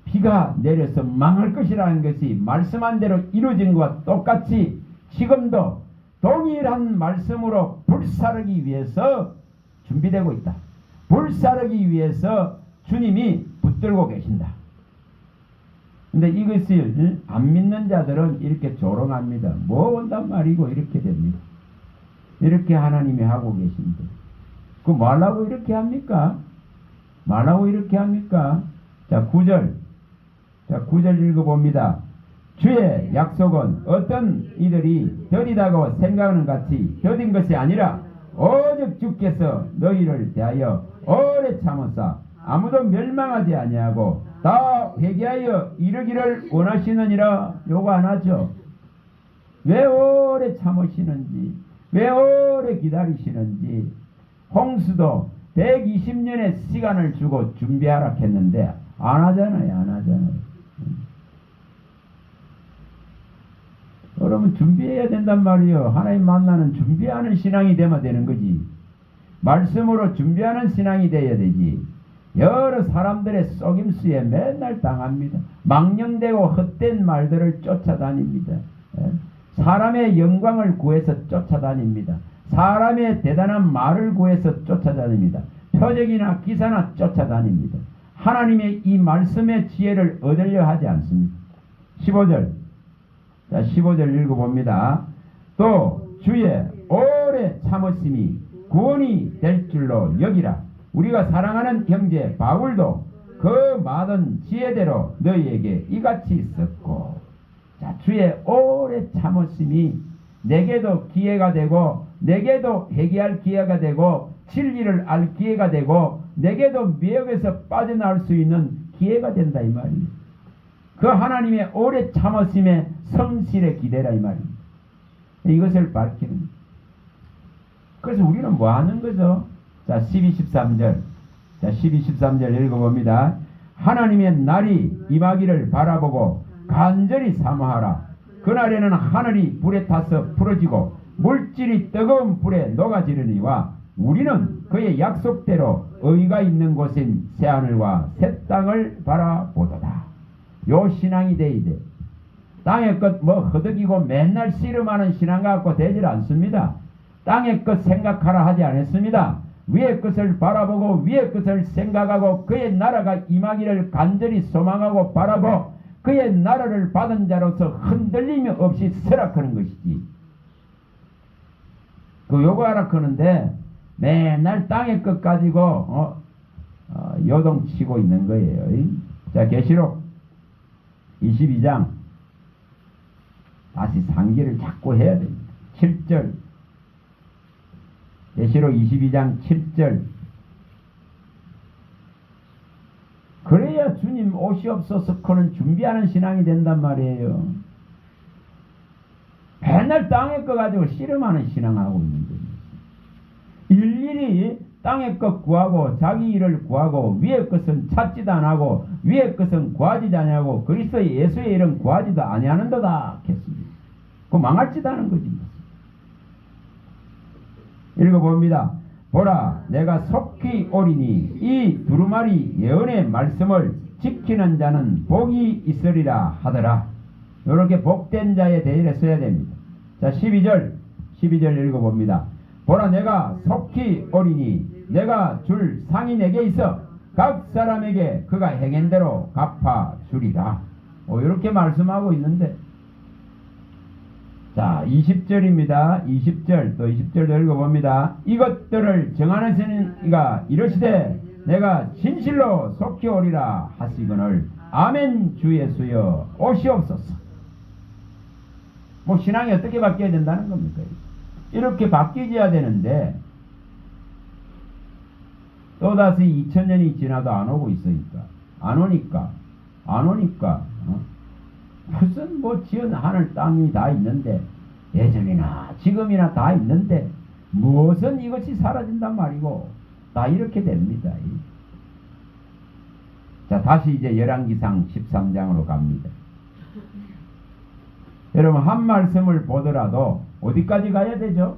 비가 내려서 망할 것이라는 것이 말씀한 대로 이루어진 것과 똑같이 지금도 동일한 말씀으로 불사르기 위해서 준비되고 있다. 불사르기 위해서 주님이 붙들고 계신다. 근데 이것을 안 믿는 자들은 이렇게 조롱합니다. 뭐 온단 말이고 이렇게 됩니다. 이렇게 하나님이 하고 계신데 그 말라고 이렇게 합니까? 말라고 이렇게 합니까? 자, 9절 읽어봅니다. 주의 약속은 어떤 이들이 더디다고 생각하는 같이 더딘 것이 아니라 오직 주께서 너희를 대하여 오래 참으사 아무도 멸망하지 아니하고 다 회개하여 이르기를 원하시느니라. 요거 안 하죠. 왜 오래 참으시는지, 왜 오래 기다리시는지. 홍수도 120년의 시간을 주고 준비하라 했는데 안 하잖아요. 그러면 준비해야 된단 말이에요. 하나님 만나는 준비하는 신앙이 되면 되는 거지. 말씀으로 준비하는 신앙이 돼야 되지. 여러 사람들의 속임수에 맨날 당합니다. 망령되고 헛된 말들을 쫓아다닙니다. 사람의 영광을 구해서 쫓아다닙니다. 사람의 대단한 말을 구해서 쫓아다닙니다. 표적이나 기사나 쫓아다닙니다. 하나님의 이 말씀의 지혜를 얻으려 하지 않습니다. 15절. 자, 15절 읽어봅니다. 또 주의 오래 참으심이 구원이 될 줄로 여기라. 우리가 사랑하는 형제 바울도 그 많은 지혜대로 너희에게 이같이 있었고. 자, 주의 오래 참으심이 내게도 기회가 되고 내게도 회개할 기회가 되고 진리를 알 기회가 되고 내게도 미혹에서 빠져나올 수 있는 기회가 된다 이 말이에요. 그 하나님의 오래 참으심의 성실에 기대라 이 말입니다. 이것을 밝히는 거예요. 그래서 우리는 뭐 하는 거죠? 자, 13절. 자, 13절 읽어봅니다. 하나님의 날이 임하기를 바라보고 간절히 사모하라. 그날에는 하늘이 불에 타서 풀어지고 물질이 뜨거운 불에 녹아지르니와 우리는 그의 약속대로 의가 있는 곳인 새하늘과 새 땅을 바라보도다. 요 신앙이 돼야 돼. 땅의 것 허덕이고 맨날 씨름하는 신앙 갖고 되질 않습니다. 땅의 것 생각하라 하지 않았습니다. 위의 것을 바라보고 위의 것을 생각하고 그의 나라가 임하기를 간절히 소망하고 바라고 그의 나라를 받은 자로서 흔들림이 없이 설악하는 것이지. 요구하라 하는데 맨날 땅의 것 가지고 요동치고 있는 거예요. 자, 계시록 22장 다시 상기를 자꾸 해야 됩니다. 7절 계시록 22장 7절 그래야 주님 오시옵소서 그는 준비하는 신앙이 된단 말이에요. 맨날 땅의 것 가지고 씨름하는 신앙하고 있는 거예요. 일일이 땅의 것 구하고 자기 일을 구하고 위의 것은 찾지도 않고 위의 것은 구하지도 아니하고 그리스도 예수의 일은 구하지도 아니하는도다 했습니다. 그 망할지도 않은 거지. 읽어봅니다. 보라 내가 속히 오리니 이 두루마리 예언의 말씀을 지키는 자는 복이 있으리라 하더라. 이렇게 복된 자에 대해 써야 됩니다. 자, 12절 읽어봅니다. 보라 내가 속히 오리니 내가 줄 상이 내게 있어 각 사람에게 그가 행한 대로 갚아 주리라. 이렇게 말씀하고 있는데, 자 20절입니다. 20절 또 20절도 읽어봅니다. 이것들을 정하는 이가 이르시되 내가 진실로 속히 오리라 하시거늘 아멘 주 예수여 오시옵소서. 신앙이 어떻게 바뀌어야 된다는 겁니까? 이렇게 바뀌어야 되는데 또다시 2000년이 지나도 안 오고 있으니까 안 오니까 무슨 지은 하늘 땅이 다 있는데 예전이나 지금이나 다 있는데 무엇은 이것이 사라진단 말이고 다 이렇게 됩니다. 자, 다시 이제 열왕기상 13장으로 갑니다. 여러분 한 말씀을 보더라도 어디까지 가야 되죠?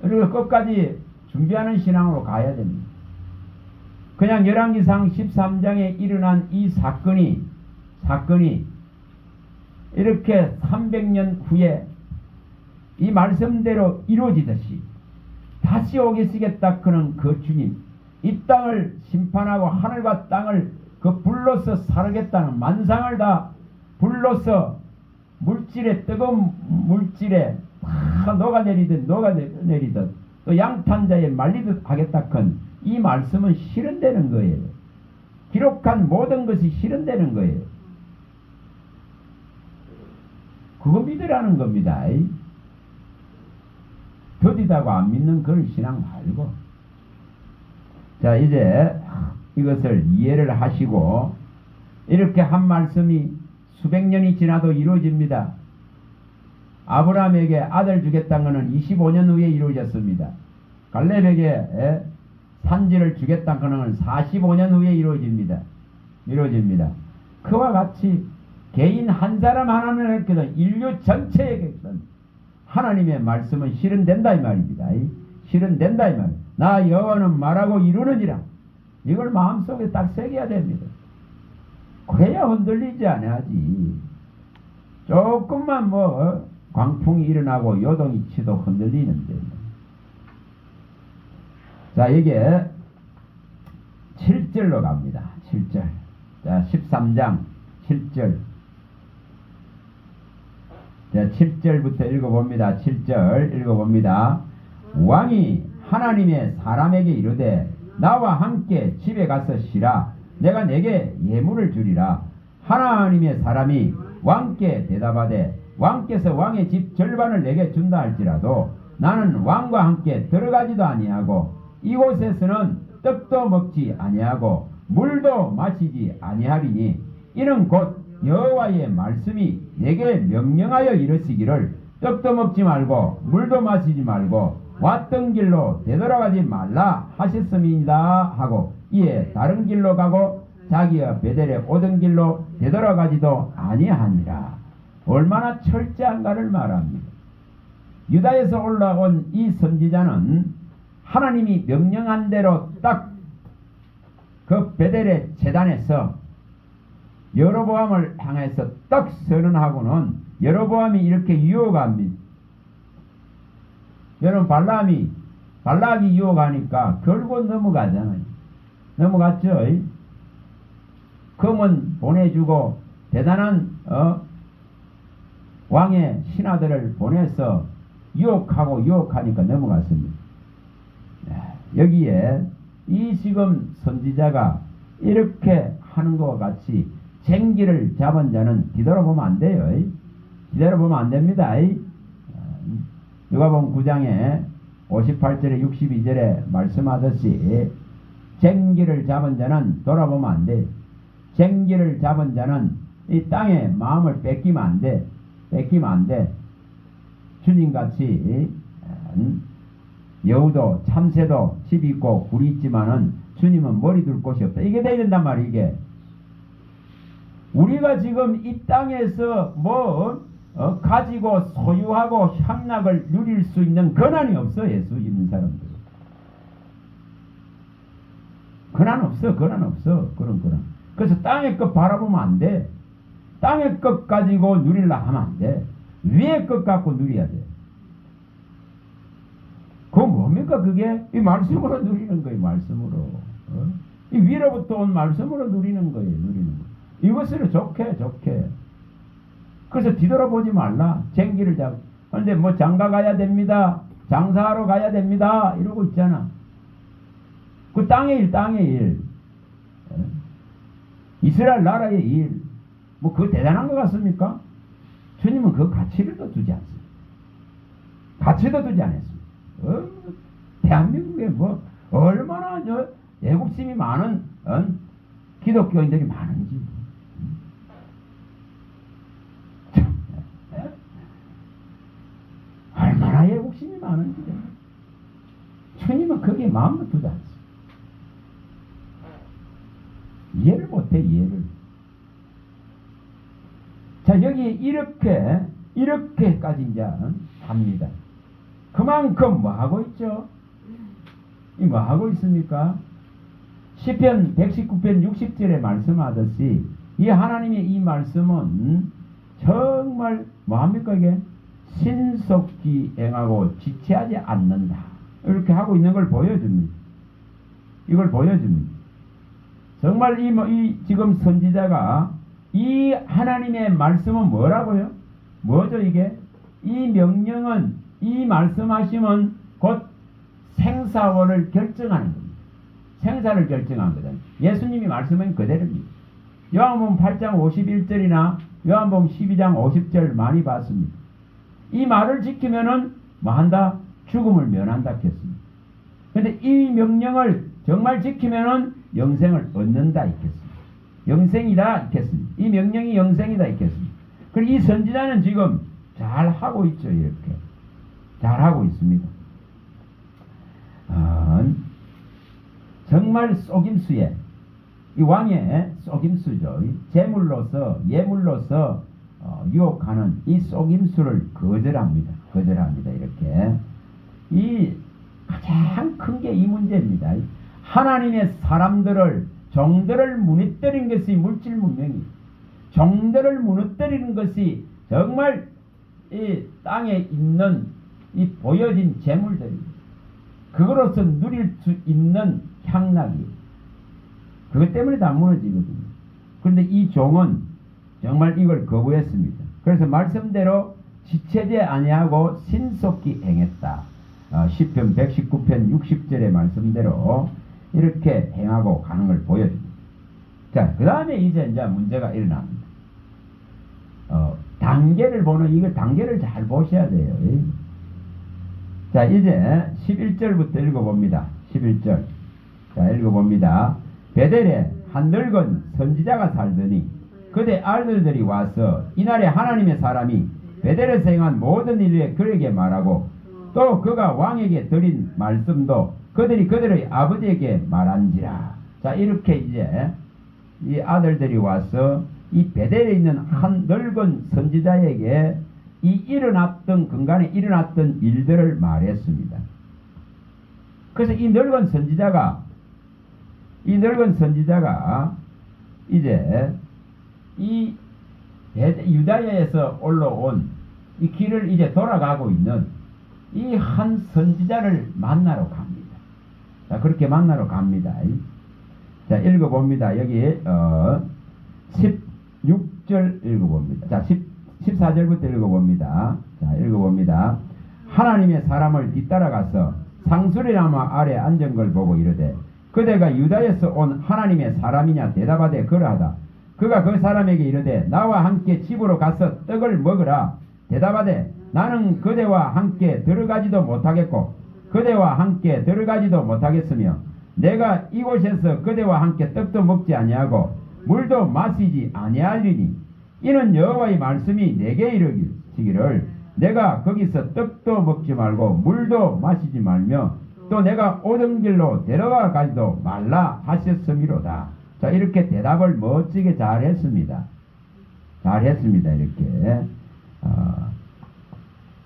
그리고 끝까지 준비하는 신앙으로 가야 됩니다. 그냥 열왕기상 13장에 일어난 이 사건이 이렇게 300년 후에 이 말씀대로 이루어지듯이 다시 오겠시겠다 그는 그 주님 이 땅을 심판하고 하늘과 땅을 그 불로서 사르겠다는 만상을 다 불로서 물질에 뜨거운 물질에 다 녹아내리듯 또 양탄자에 말리듯 하겠다건 이 말씀은 실현되는 거예요. 기록한 모든 것이 실현되는 거예요. 그거 믿으라는 겁니다. 더디다고 안 믿는 그런 신앙 말고. 자, 이제 이것을 이해를 하시고 이렇게 한 말씀이 수백 년이 지나도 이루어집니다. 아브라함에게 아들 주겠다는 것은 25년 후에 이루어졌습니다. 갈렙에게 산지를 주겠다는 것은 45년 후에 이루어집니다. 그와 같이 개인 한 사람 하나님께서 인류 전체에게선 하나님의 말씀은 실현된다 이 말입니다. 실현된다 이 말입니다. 나 여호와는 말하고 이루느니라. 이걸 마음속에 딱 새겨야 됩니다. 그래야 흔들리지 않아야지. 조금만 광풍이 일어나고 요동이 치도 흔들리는데. 자, 이게 7절로 갑니다. 7절. 자, 13장 7절. 자, 7절부터 읽어봅니다. 7절 읽어봅니다. 왕이 하나님의 사람에게 이르되 나와 함께 집에 가서 쉬라. 내가 내게 예물을 주리라. 하나님의 사람이 왕께 대답하되 왕께서 왕의 집 절반을 내게 준다 할지라도 나는 왕과 함께 들어가지도 아니하고 이곳에서는 떡도 먹지 아니하고 물도 마시지 아니하리니 이는 곧 여호와의 말씀이 내게 명령하여 이르시기를 떡도 먹지 말고 물도 마시지 말고 왔던 길로 되돌아가지 말라 하셨음이니이다 하고 이에 다른 길로 가고 자기가 베델에 오던 길로 되돌아가지도 아니하니라. 얼마나 철저한가를 말합니다. 유다에서 올라온 이 선지자는 하나님이 명령한 대로 딱 그 베델의 제단에서 여로보암을 향해서 딱 선언하고는 여로보암이 이렇게 유혹합니다. 여러분 발락이 유혹하니까 결국 넘어가잖아요. 넘어갔죠. 금은 보내주고 대단한 왕의 신하들을 보내서 유혹하니까 넘어갔습니다. 여기에 이 지금 선지자가 이렇게 하는 것과 같이 쟁기를 잡은 자는 뒤돌아보면 안 돼요. 뒤돌아보면 안 됩니다. 누가복음 9장에 58절에 62절에 말씀하듯이 쟁기를 잡은 자는 돌아보면 안 돼. 쟁기를 잡은 자는 이 땅에 마음을 뺏기면 안 돼. 뺏기면 안 돼. 주님같이 여우도 참새도 집이 있고 굴이 있지만은 주님은 머리 둘 곳이 없다. 이게 돼야 된단 말이에요. 이게 우리가 지금 이 땅에서 가지고 소유하고 향락을 누릴 수 있는 권한이 없어. 예수 믿는 사람들 권한 없어. 그런 권한. 그래서 땅의 것 바라보면 안 돼. 땅의 것 가지고 누리려 하면 안 돼. 위의 것 갖고 누려야 돼. 그거 뭡니까? 그게 이 말씀으로 누리는 거예요. 말씀으로. 이 위로부터 온 말씀으로 누리는 거예요. 누리는 거. 이것을 좋게. 그래서 뒤돌아보지 말라. 쟁기를 잡. 근데 장가 가야 됩니다. 장사하러 가야 됩니다. 이러고 있잖아. 그 땅의 일. 이스라엘 나라의 일. 그거 대단한 것 같습니까? 주님은 그 가치를 또 두지 않습니다. 가치도 두지 않았습니다. 대한민국에 얼마나 애국심이 많은 기독교인들이 많은지. 얼마나 애국심이 많은지. 주님은 거기에 마음도 두지 않습니다. 이해를 못해. 이해를. 자, 여기 이렇게까지 이제 합니다. 그만큼 하고 있죠? 하고 있습니까? 시편 119편 60절에 말씀하듯이 이 하나님의 이 말씀은 정말 뭐합니까? 이게 신속히 행하고 지체하지 않는다. 이렇게 하고 있는 걸 보여줍니다. 이걸 보여줍니다. 정말 이 지금 선지자가 이 하나님의 말씀은 뭐라고요? 뭐죠 이게? 이 명령은 이 말씀하심은 곧 생사월을 결정하는 겁니다. 생사를 결정한 거잖아요. 예수님이 말씀은 그대로입니다. 요한복음 8장 51절이나 요한복음 12장 50절 많이 봤습니다. 이 말을 지키면은 뭐한다? 죽음을 면한다 했습니다. 그런데 이 명령을 정말 지키면은 영생을 얻는다 했습니다. 영생이다 했습니다. 이 명령이 영생이다 했습니다. 그리고 이 선지자는 지금 잘 하고 있죠. 이렇게 잘 하고 있습니다. 정말 속임수에 이 왕의 속임수죠. 제물로서 예물로서 유혹하는 이 속임수를 거절합니다. 이렇게 이 가장 큰 게 이 문제입니다. 하나님의 사람들을 종들을 무너뜨린 것이 물질 문명이 종들을 무너뜨리는 것이 정말 이 땅에 있는 이 보여진 재물들입니다. 그거로서 누릴 수 있는 향락이 그것 때문에 다 무너지거든요. 그런데 이 종은 정말 이걸 거부했습니다. 그래서 말씀대로 지체지 아니하고 신속히 행했다. 시편 119편 60절의 말씀대로 이렇게 행하고 가는 걸 보여줍니다. 자, 그 다음에 이제 문제가 일어납니다. 단계를 보는 이거 단계를 잘 보셔야 돼요. 자, 이제 11절부터 읽어봅니다. 11절. 자, 읽어봅니다. 베델에 한 늙은 선지자가 살더니 그대 아들들이 와서 이날에 하나님의 사람이 베델에서 행한 모든 일에 그에게 말하고 또 그가 왕에게 드린 말씀도 그들이 그들의 아버지에게 말한지라. 자, 이렇게 이제 이 아들들이 와서 이 베델에 있는 한 늙은 선지자에게 이 일어났던 근간에 일어났던 일들을 말했습니다. 그래서 이 늙은 선지자가 이제 이 유다야에서 올라온 이 길을 이제 돌아가고 있는 이 한 선지자를 만나러 갑니다. 자, 그렇게 만나러 갑니다. 자, 읽어봅니다. 여기 16절 읽어봅니다. 자, 14절부터 읽어봅니다. 자, 읽어봅니다. 하나님의 사람을 뒤따라가서 상수리나무 아래 앉은 걸 보고 이르되 그대가 유다에서 온 하나님의 사람이냐 대답하되 그러하다. 그가 그 사람에게 이르되 나와 함께 집으로 가서 떡을 먹으라. 대답하되 나는 그대와 함께 들어가지도 못하겠고 그대와 함께 들어가지도 못하겠으며 내가 이곳에서 그대와 함께 떡도 먹지 아니하고 물도 마시지 아니하리니 이는 여호와의 말씀이 내게 이르기를 내가 거기서 떡도 먹지 말고 물도 마시지 말며 또 내가 오던 길로 데려가 가지도 말라 하셨음이로다. 자, 이렇게 대답을 멋지게 잘 했습니다. 이렇게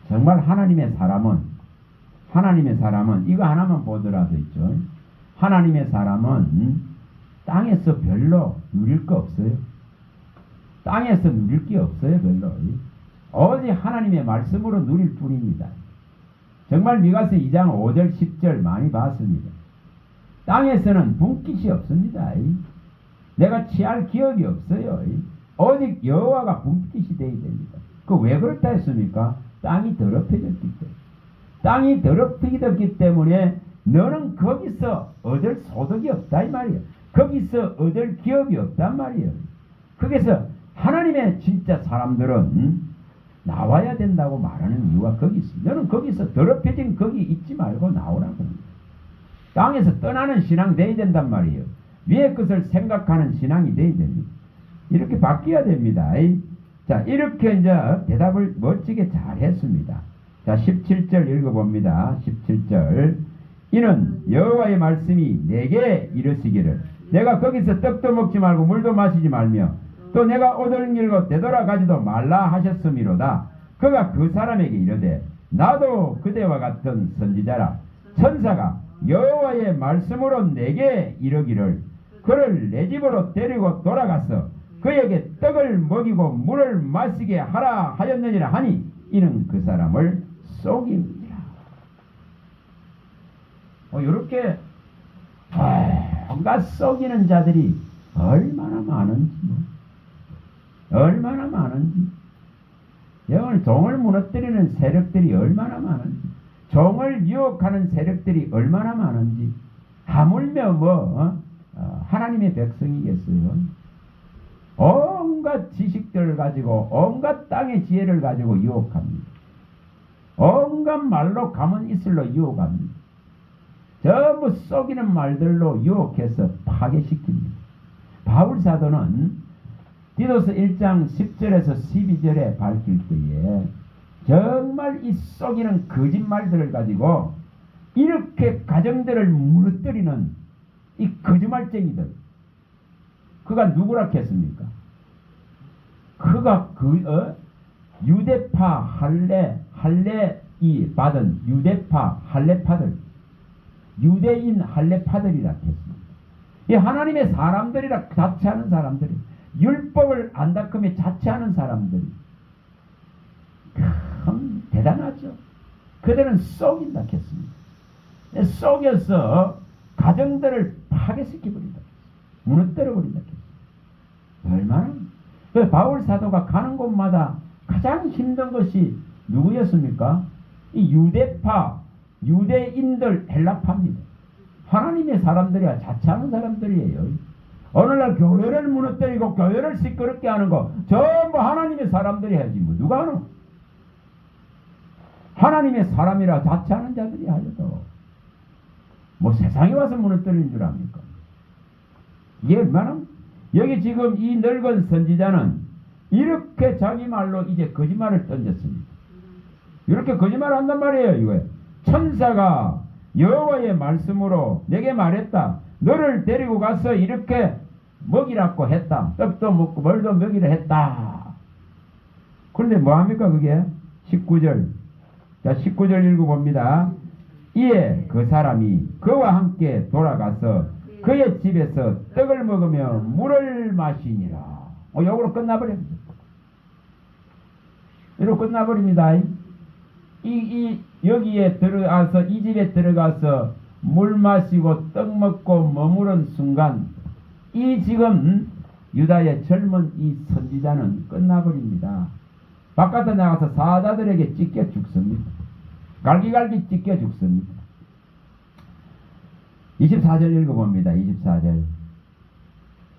정말 하나님의 사람은 이거 하나만 보더라도 있죠. 하나님의 사람은 땅에서 별로 누릴 거 없어요. 땅에서 누릴 게 없어요. 별로. 오직 하나님의 말씀으로 누릴 뿐입니다. 정말 미가서 2장 5절 10절 많이 봤습니다. 땅에서는 분깃이 없습니다. 내가 취할 기업이 없어요. 오직 여호와가 분깃이 되어야 됩니다. 그 왜 그렇다 했습니까? 땅이 더럽혀졌기 때문에. 땅이 더럽혀졌기 때문에 너는 거기서 얻을 소득이 없다 이 말이에요. 거기서 얻을 기업이 없단 말이에요. 거기서 하나님의 진짜 사람들은 나와야 된다고 말하는 이유가 거기 있습니다. 너는 거기서 더럽혀진 거기 있지 말고 나오라고 합니다. 땅에서 떠나는 신앙 돼야 된단 말이에요. 위의 것을 생각하는 신앙이 돼야 됩니다. 이렇게 바뀌어야 됩니다. 자, 이렇게 이제 대답을 멋지게 잘 했습니다. 자, 17절 읽어봅니다. 17절. 이는 여호와의 말씀이 내게 이르시기를 내가 거기서 떡도 먹지 말고 물도 마시지 말며 또 내가 오던 길로 되돌아가지도 말라 하셨음이로다. 그가 그 사람에게 이르되 나도 그대와 같은 선지자라. 천사가 여호와의 말씀으로 내게 이르기를 그를 내 집으로 데리고 돌아가서 그에게 떡을 먹이고 물을 마시게 하라 하였느니라 하니 이는 그 사람을 속입니다. 이렇게 온갖 속이는 자들이 얼마나 많은지 오늘 종을 무너뜨리는 세력들이 얼마나 많은지 종을 유혹하는 세력들이 얼마나 많은지 하물며 하나님의 백성이겠어요. 온갖 지식들을 가지고 온갖 땅의 지혜를 가지고 유혹합니다. 온갖 말로 가면 이슬로 유혹합니다. 전부 속이는 말들로 유혹해서 파괴시킵니다. 바울사도는 디도서 1장 10절에서 12절에 밝힐 때에 정말 이 속이는 거짓말들을 가지고 이렇게 가정들을 무너뜨리는 이 거짓말쟁이들 그가 누구라 했습니까? 그가 유대파 할례이 받은 유대파 할례파들 유대인 할례파들이라 했습니다. 이 하나님의 사람들이라 자처하는 사람들이 율법을 안닦으며 자처하는 사람들이 참 대단하죠. 그들은 속인다 했습니다. 속여서 가정들을 파괴시켜버린다. 무너뜨려버린다 했습니다. 얼마나? 바울 사도가 가는 곳마다 가장 힘든 것이 누구였습니까? 이 유대파, 유대인들 헬라파입니다. 하나님의 사람들이야 자처하는 사람들이에요. 오늘날 교회를 무너뜨리고 교회를 시끄럽게 하는 거 전부 하나님의 사람들이 해야지 뭐 누가 하노? 하나님의 사람이라 자처하는 자들이 하여도 뭐 세상에 와서 무너뜨리는 줄 압니까? 이게 얼마나? 여기 지금 이 늙은 선지자는 이렇게 자기 말로 이제 거짓말을 던졌습니다. 이렇게 거짓말을 한단 말이에요. 이거에 천사가 여호와의 말씀으로 내게 말했다. 너를 데리고 가서 이렇게 먹이라고 했다. 떡도 먹고 물도 먹이라 했다. 그런데 뭐합니까 그게? 19절. 자, 19절 읽어봅니다. 이에 그 사람이 그와 함께 돌아가서 그의 집에서 떡을 먹으며 물을 마시니라. 요거로 끝나버립니다. 이로 끝나버립니다. 여기에 들어가서, 이 집에 들어가서 물 마시고 떡 먹고 머무른 순간, 이 지금 유다의 젊은 이 선지자는 끝나버립니다. 바깥에 나가서 사자들에게 찢겨 죽습니다. 갈기갈기 찢겨 죽습니다. 24절 읽어봅니다. 24절.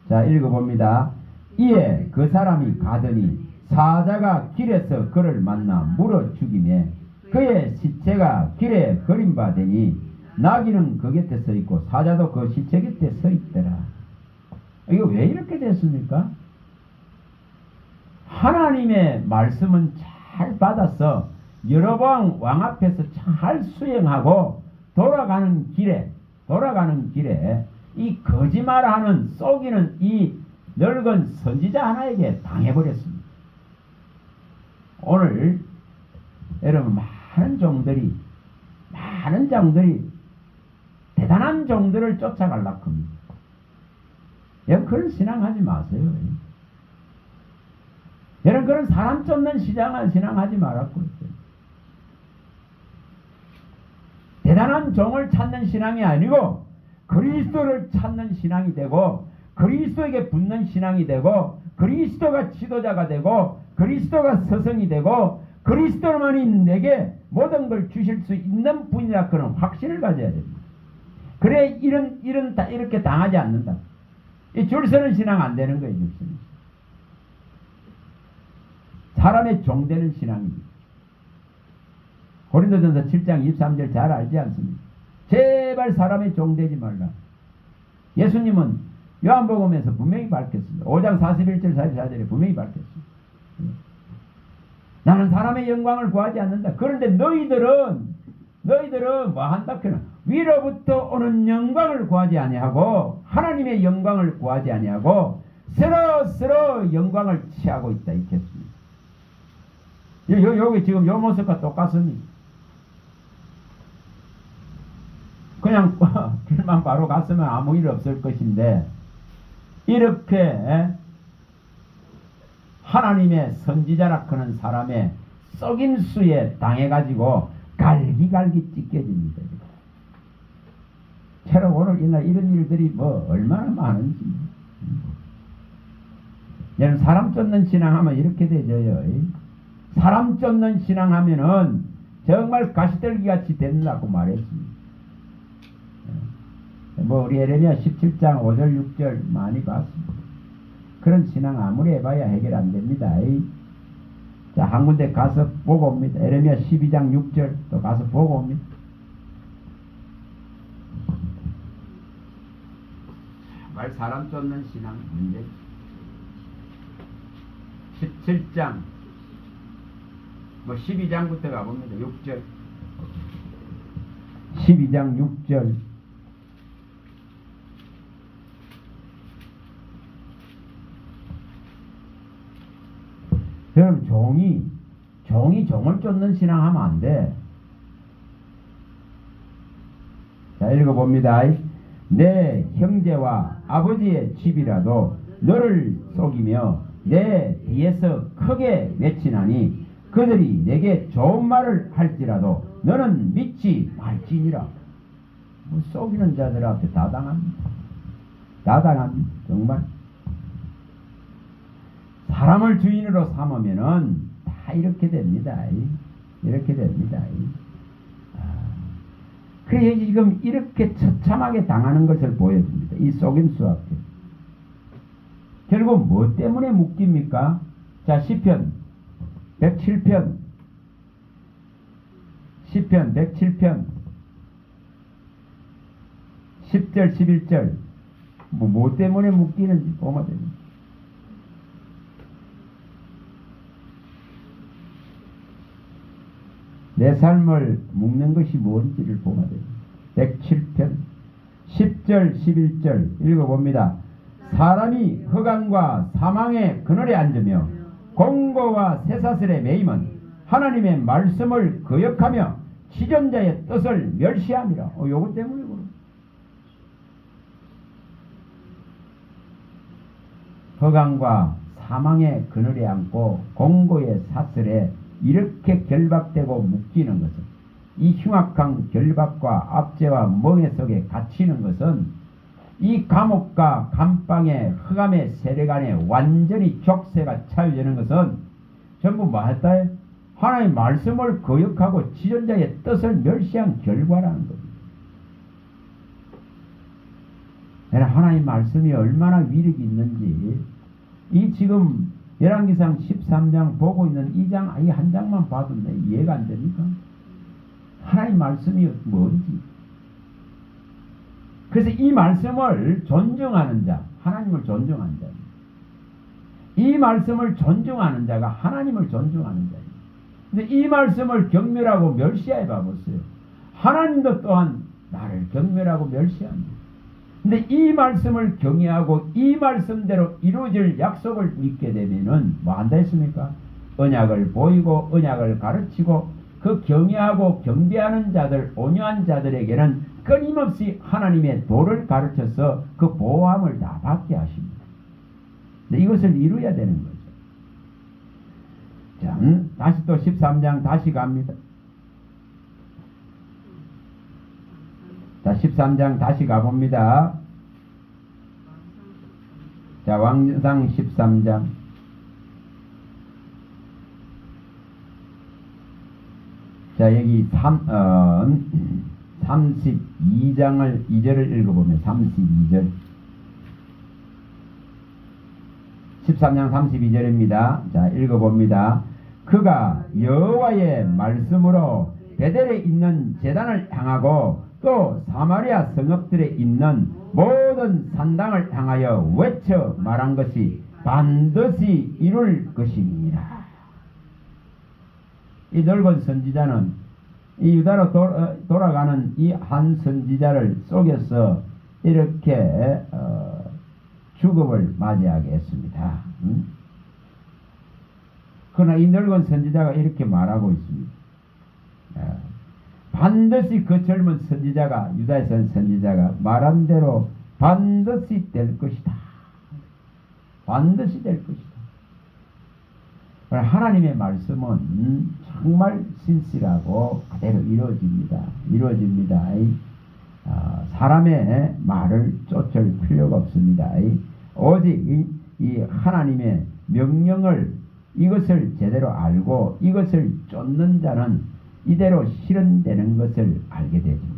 자, 읽어봅니다. 이에 그 사람이 가더니 사자가 길에서 그를 만나 물어 죽이매 그의 시체가 길에 버림받으니 나귀는 그 곁에 서 있고 사자도 그 시체 곁에 서 있더라. 이거 왜 이렇게 됐습니까? 하나님의 말씀은 잘 받아서 여로보암 왕 앞에서 잘 수행하고 돌아가는 길에 이 거짓말하는 속이는 이 늙은 선지자 하나에게 당해버렸습니다. 오늘 여러분 많은 종들이 대단한 종들을 쫓아가려고 합니다. 여러분 그런 신앙하지 마세요. 여러분 그런 사람 쫓는 신앙하지 말라고 했어요. 대단한 종을 찾는 신앙이 아니고 그리스도를 찾는 신앙이 되고 그리스도에게 붙는 신앙이 되고 그리스도가 지도자가 되고 그리스도가 스승이 되고 그리스도만이 내게 모든 걸 주실 수 있는 분이라 그런 확신을 가져야 됩니다. 그래 이렇게 당하지 않는다. 이 줄 서는 신앙 안 되는 거예요. 줄 서는. 사람의 종되는 신앙입니다. 고린도전서 7장 23절 잘 알지 않습니까? 제발 사람의 종되지 말라. 예수님은 요한복음에서 분명히 밝혔습니다. 5장 41절 44절에 분명히 밝혔습니다. 나는 사람의 영광을 구하지 않는다. 그런데 너희들은 뭐 한다 그는 위로부터 오는 영광을 구하지 아니하고 하나님의 영광을 구하지 아니하고 서로 영광을 취하고 있다 이랬습니다. 여기 지금 요 모습과 똑같습니다. 그냥 길만 바로 갔으면 아무 일 없을 것인데 이렇게 하나님의 선지자라 하는 사람의 속임수에 당해가지고 갈기갈기 찢겨집니다. 새로 오늘 이날 이런 일들이 뭐 얼마나 많은지. 여러분 사람 쫓는 신앙하면 이렇게 되죠요. 사람 쫓는 신앙하면은 정말 가시떨기 같이 된다고 말했습니다. 뭐 우리 에레미야 17장 5절 6절 많이 봤습니다. 그런 신앙 아무리 해봐야 해결 안 됩니다. 자, 한 군데 가서 보고 옵니다. 에레미야 12장 6절 또 가서 보고 옵니다. 말 사람 쫓는 신앙 문제. 17장 뭐 12장부터 가봅니다. 6절 12장 6절 여러분 종이 종을 쫓는 신앙하면 안 돼. 자, 읽어봅니다. 내 형제와 아버지의 집이라도 너를 속이며 내 뒤에서 크게 외치나니 그들이 내게 좋은 말을 할지라도 너는 믿지 말지니라. 뭐 속이는 자들 앞에 다 당합니다. 정말. 사람을 주인으로 삼으면은 다 이렇게 됩니다. 이렇게 됩니다. 그래서 지금 이렇게 처참하게 당하는 것을 보여줍니다. 이 속임수 앞에. 결국 뭐 때문에 묶입니까? 자, 시편 107편 10절 11절 뭐 때문에 묶이는지 보면 됩니다. 내 삶을 묶는 것이 뭔지를 보면 됩니다. 107편 10절 11절 읽어봅니다. 사람이 흑암과 사망의 그늘에 앉으며 공고와 쇠사슬에 매임은 하나님의 말씀을 거역하며 지존자의 뜻을 멸시함이라. 요것 때문에 그래. 허강과 사망의 그늘에 앉고 공고의 사슬에 이렇게 결박되고 묶이는 것은, 이 흉악한 결박과 압제와 멍에 속에 갇히는 것은 이 감옥과 감방의 흑암의 세력 안에 완전히 족쇄가 차여지는 것은 전부 뭐 했다? 하나님의 말씀을 거역하고 지존자의 뜻을 멸시한 결과라는 겁니다. 하나님의 말씀이 얼마나 위력이 있는지, 이 지금 열왕기상 13장 보고 있는 이 한 장만 봐도 이해가 안 됩니까? 하나님 말씀이 뭔지. 그래서 이 말씀을 존중하는 자, 하나님을 존중하는 자, 이 말씀을 존중하는 자가 하나님을 존중하는 자예요. 근데 이 말씀을 경멸하고 멸시해 봐보세요. 하나님도 또한 나를 경멸하고 멸시합니다. 근데 이 말씀을 경외하고 이 말씀대로 이루어질 약속을 믿게 되면은 뭐 한다 했습니까? 언약을 보이고 언약을 가르치고 그 경외하고 경배하는 자들, 온유한 자들에게는 끊임없이 하나님의 도를 가르쳐서 그 보호함을 다 받게 하십니다. 근데 이것을 이루어야 되는 거죠. 자, 다시 또 13장 다시 갑니다. 자, 13장 다시 가봅니다. 자, 왕상 13장. 자, 여기 32장을 2절을 읽어보면 32절. 13장 32절입니다. 자, 읽어봅니다. 그가 여호와의 말씀으로 베델에 있는 제단을 향하고 또 사마리아 성읍들에 있는 모든 산당을 향하여 외쳐 말한 것이 반드시 이룰 것입니다. 이 넓은 선지자는 이 유다로 돌아가는 이 한 선지자를 속여서 이렇게 죽음을 맞이하게 했습니다. 그러나 이 늙은 선지자가 이렇게 말하고 있습니다. 반드시 그 젊은 선지자가, 유다에서 온 선지자가 말한 대로 반드시 될 것이다. 반드시 될 것이다. 하나님의 말씀은 정말 신실하고 그대로 이루어집니다. 사람의 말을 쫓을 필요가 없습니다. 오직 이 하나님의 명령을, 이것을 제대로 알고 이것을 쫓는 자는 이대로 실현되는 것을 알게 됩니다.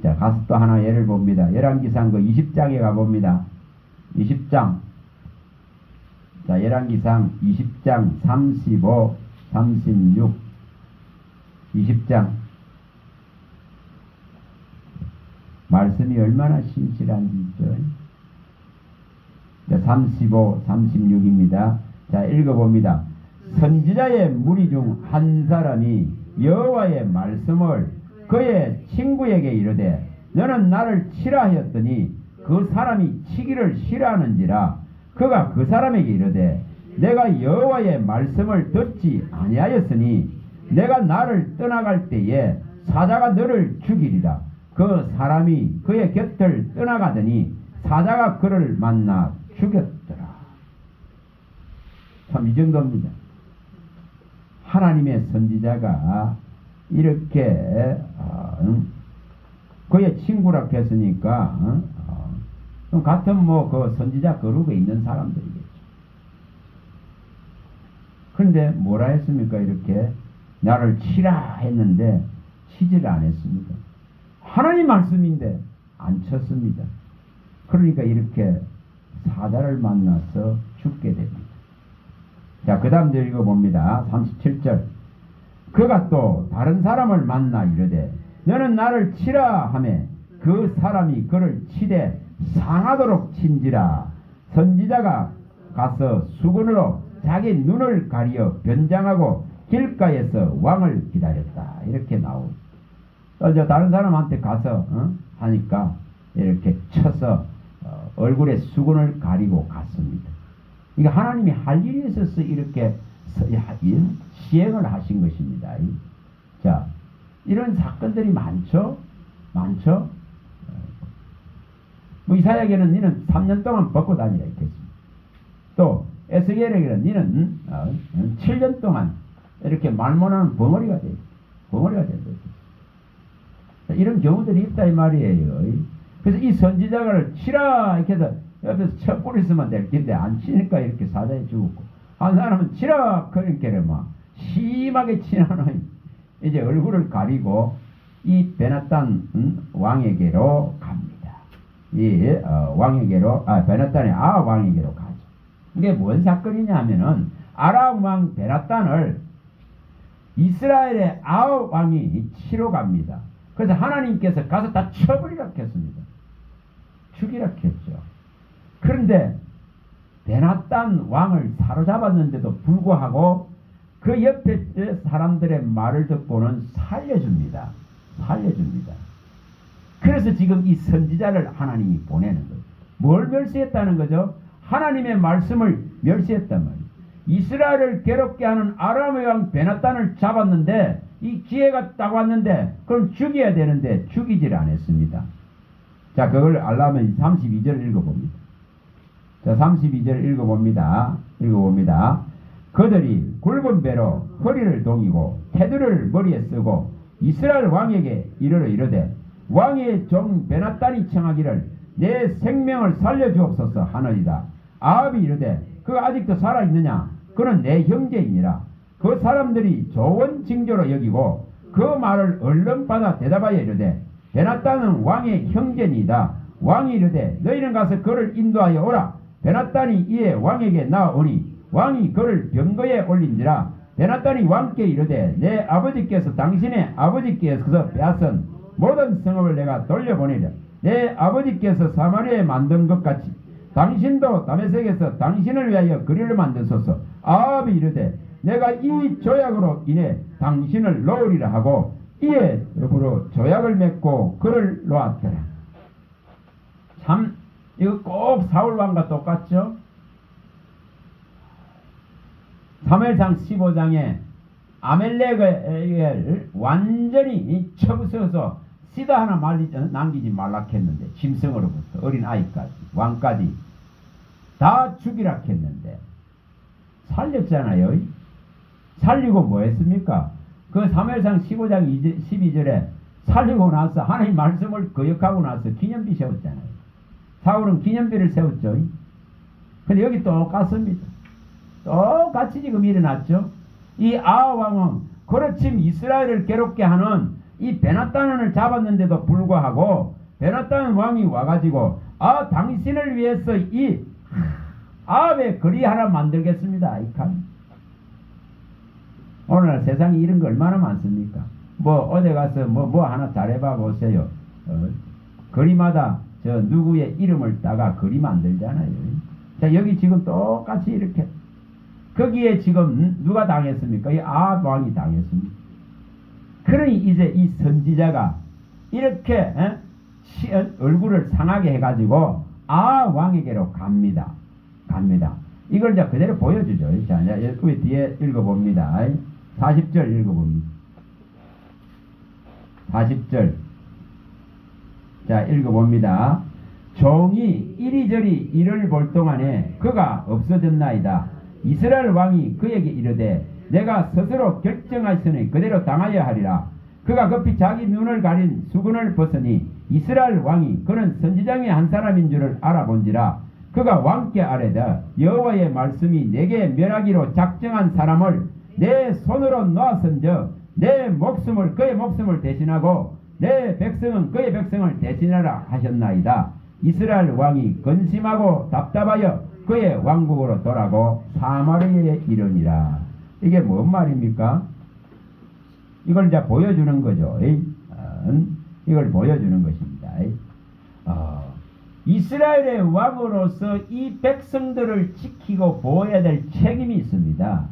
자, 가서 또 하나 예를 봅니다. 열왕기상 그 20장에 가봅니다. 20장. 자, 열왕기상 20장 35, 36, 20장. 말씀이 얼마나 신실한지 있죠. 자, 35, 36입니다. 자, 읽어봅니다. 선지자의 무리 중 한 사람이 여호와의 말씀을 그의 친구에게 이르되 너는 나를 치라 하였더니 그 사람이 치기를 싫어하는지라 그가 그 사람에게 이르되 내가 여호와의 말씀을 듣지 아니하였으니 내가 나를 떠나갈 때에 사자가 너를 죽이리라. 그 사람이 그의 곁을 떠나가더니 사자가 그를 만나 죽였더라. 참 이 정도입니다. 하나님의 선지자가 이렇게 그의 친구라 했으니까 같은 그 선지자 거룩에 있는 사람들이겠죠. 그런데 뭐라 했습니까? 이렇게 나를 치라 했는데 치지를 안 했습니다. 하나님 말씀인데 안 쳤습니다. 그러니까 이렇게 사자를 만나서 죽게 됩니다. 자, 그 다음 읽어봅니다. 37절. 그가 또 다른 사람을 만나 이르되 너는 나를 치라 하며 그 사람이 그를 치되 상하도록 친지라. 선지자가 가서 수건으로 자기 눈을 가리어 변장하고 길가에서 왕을 기다렸다. 이렇게 나오고 다른 사람한테 가서 하니까 이렇게 쳐서 얼굴에 수건을 가리고 갔습니다. 이게 하나님이 할 일이 있어서 이렇게 시행을 하신 것입니다. 자, 이런 사건들이 많죠? 많죠? 뭐 이사야에게는 니는 3년 동안 벗고 다니라 했겠습니다. 또 에스겔에게는 니는 7년 동안 이렇게 말 못하는 벙어리가 돼. 벙어리가 된다. 이런 경우들이 있다 이 말이에요. 그래서 이 선지자를 치라 이렇게 해서 옆에서 쳐 있으면 될 텐데 안 치니까 이렇게 사자에 죽었고, 한 사람은 치라 그러니까 막 심하게 치나는 이제 얼굴을 가리고 이 베나단 왕에게로 갑니다. 이 왕에게로 베나단의 왕에게로 가죠. 이게 뭔 사건이냐 하면은 아람 왕 베나단을 이스라엘의 왕이 치러 갑니다. 그래서 하나님께서 가서 다 쳐버리라 했습니다. 죽이라 했죠. 그런데 베나단 왕을 사로잡았는데도 불구하고 그 옆에 사람들의 말을 듣고는 살려줍니다. 살려줍니다. 그래서 지금 이 선지자를 하나님이 보내는 거예요. 뭘 멸시했다는 거죠? 하나님의 말씀을 멸시했단 말이에요. 이스라엘을 괴롭게 하는 아람의 왕 베나단을 잡았는데 이 기회가 딱 왔는데 그럼 죽여야 되는데 죽이질 않았습니다. 자, 그걸 알려면 32절 읽어봅니다. 자, 32절 읽어봅니다. 그들이 굵은 배로 허리를 동이고 테두리를 머리에 쓰고 이스라엘 왕에게 이르되 왕의 종 베나단이 청하기를 내 생명을 살려주옵소서 하느니라. 아합이 이르되 그가 아직도 살아있느냐? 그는 내 형제이니라. 그 사람들이 좋은 징조로 여기고 그 말을 얼른 받아 대답하여 이르되 베나단은 왕의 형제니이다. 왕이 이르되 너희는 가서 그를 인도하여 오라. 베나단이 이에 왕에게 나오니 왕이 그를 병거에 올린지라. 베나단이 왕께 이르되 내 아버지께서 당신의 아버지께서 빼앗은 모든 성읍을 내가 돌려보내려. 내 아버지께서 사마리아에 만든 것 같이 당신도 다메섹에서 당신을 위하여 그리를 만드소서. 아합이 이르되 내가 이 조약으로 인해 당신을 놓으리라 하고 이에 더불어 조약을 맺고 그를 놓았더라. 참 이거 꼭 사울왕과 똑같죠? 사무엘상 15장에 아멜렉을 완전히 쳐부숴서 씨도 하나 남기지 말라 했는데, 짐승으로부터 어린 아이까지 왕까지 다 죽이라 했는데 살렸잖아요. 살리고 뭐 했습니까? 그 사무엘상 15장 12절에 살리고 나서 하나님 말씀을 거역하고 나서 기념비 세웠잖아요. 사울은 기념비를 세웠죠. 근데 여기 똑같습니다. 똑같이 지금 일어났죠. 이 아합왕은 그렇지만 이스라엘을 괴롭게 하는 이 베나단을 잡았는데도 불구하고 베나단 왕이 와가지고 당신을 위해서 이 아합의 거리 하나 만들겠습니다. 오늘날 세상에 이런 거 얼마나 많습니까? 어디 가서 뭐 하나 잘해봐 보세요. 거리마다 저 누구의 이름을 따가 거리 만들잖아요. 자, 여기 지금 똑같이 이렇게 거기에 지금 누가 당했습니까? 이 아합 왕이 당했습니다. 그러니 이제 이 선지자가 이렇게 얼굴을 상하게 해가지고 아합 왕에게로 갑니다. 이걸 이제 그대로 보여주죠. 자, 여기 뒤에 읽어봅니다. 40절 읽어봅니다. 40절. 자, 읽어봅니다. 종이 이리저리 이를 볼 동안에 그가 없어졌나이다. 이스라엘 왕이 그에게 이르되 내가 스스로 결정하였으니 그대로 당하여 하리라. 그가 급히 자기 눈을 가린 수건을 벗으니 이스라엘 왕이 그는 선지장의 한 사람인 줄을 알아본지라. 그가 왕께 아뢰되 여호와의 말씀이 내게 멸하기로 작정한 사람을 내 손으로 놓았은즉 내 목숨을 그의 목숨을 대신하고 내 백성은 그의 백성을 대신하라 하셨나이다. 이스라엘 왕이 근심하고 답답하여 그의 왕국으로 돌아고 사마리아에 이르니라. 이게 뭔 말입니까? 이걸 이제 보여주는 거죠. 이걸 보여주는 것입니다. 이스라엘의 왕으로서 이 백성들을 지키고 보호해야 될 책임이 있습니다.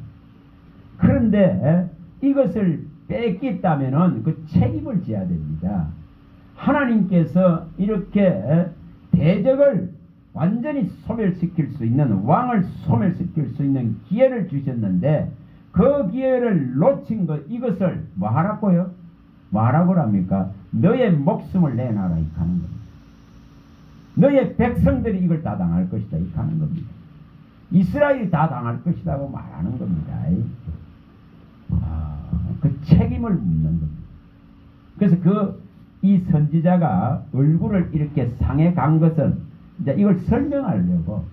그런데 이것을 뺏겼다면 그 책임을 져야 됩니다. 하나님께서 이렇게 대적을 완전히 소멸시킬 수 있는, 왕을 소멸시킬 수 있는 기회를 주셨는데 그 기회를 놓친 것, 이것을 뭐 하라고요? 뭐 하라고 합니까? 너의 목숨을 내놔라, 이 하는 겁니다. 너의 백성들이 이걸 다 당할 것이다, 이 하는 겁니다. 이스라엘이 다 당할 것이라고 말하는 겁니다. 그 책임을 묻는 겁니다. 그래서 이 선지자가 얼굴을 이렇게 상해 간 것은 이제 이걸 설명하려고,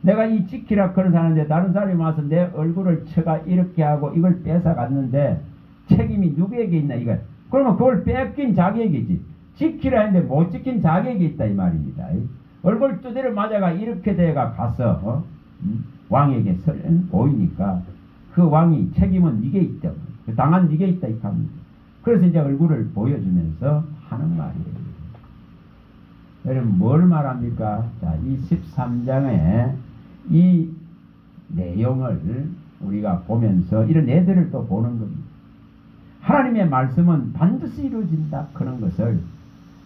내가 이 지키라 그런 사는데 다른 사람이 와서 내 얼굴을 쳐가 이렇게 하고 이걸 뺏어 갔는데 책임이 누구에게 있나, 이거. 그러면 그걸 뺏긴 자기에게지. 지키라 했는데 못 지킨 자기에게 있다, 이 말입니다. 얼굴 두드려 맞아가 이렇게 돼가 가서 왕에게 보이니까 그 왕이 책임은 네게 있다, 당한 네게 있다, 이 합니다. 그래서 이제 얼굴을 보여주면서 하는 말이에요. 여러분 뭘 말합니까? 자, 이 13장의 이 내용을 우리가 보면서 이런 애들을 또 보는 겁니다. 하나님의 말씀은 반드시 이루어진다, 그런 것을,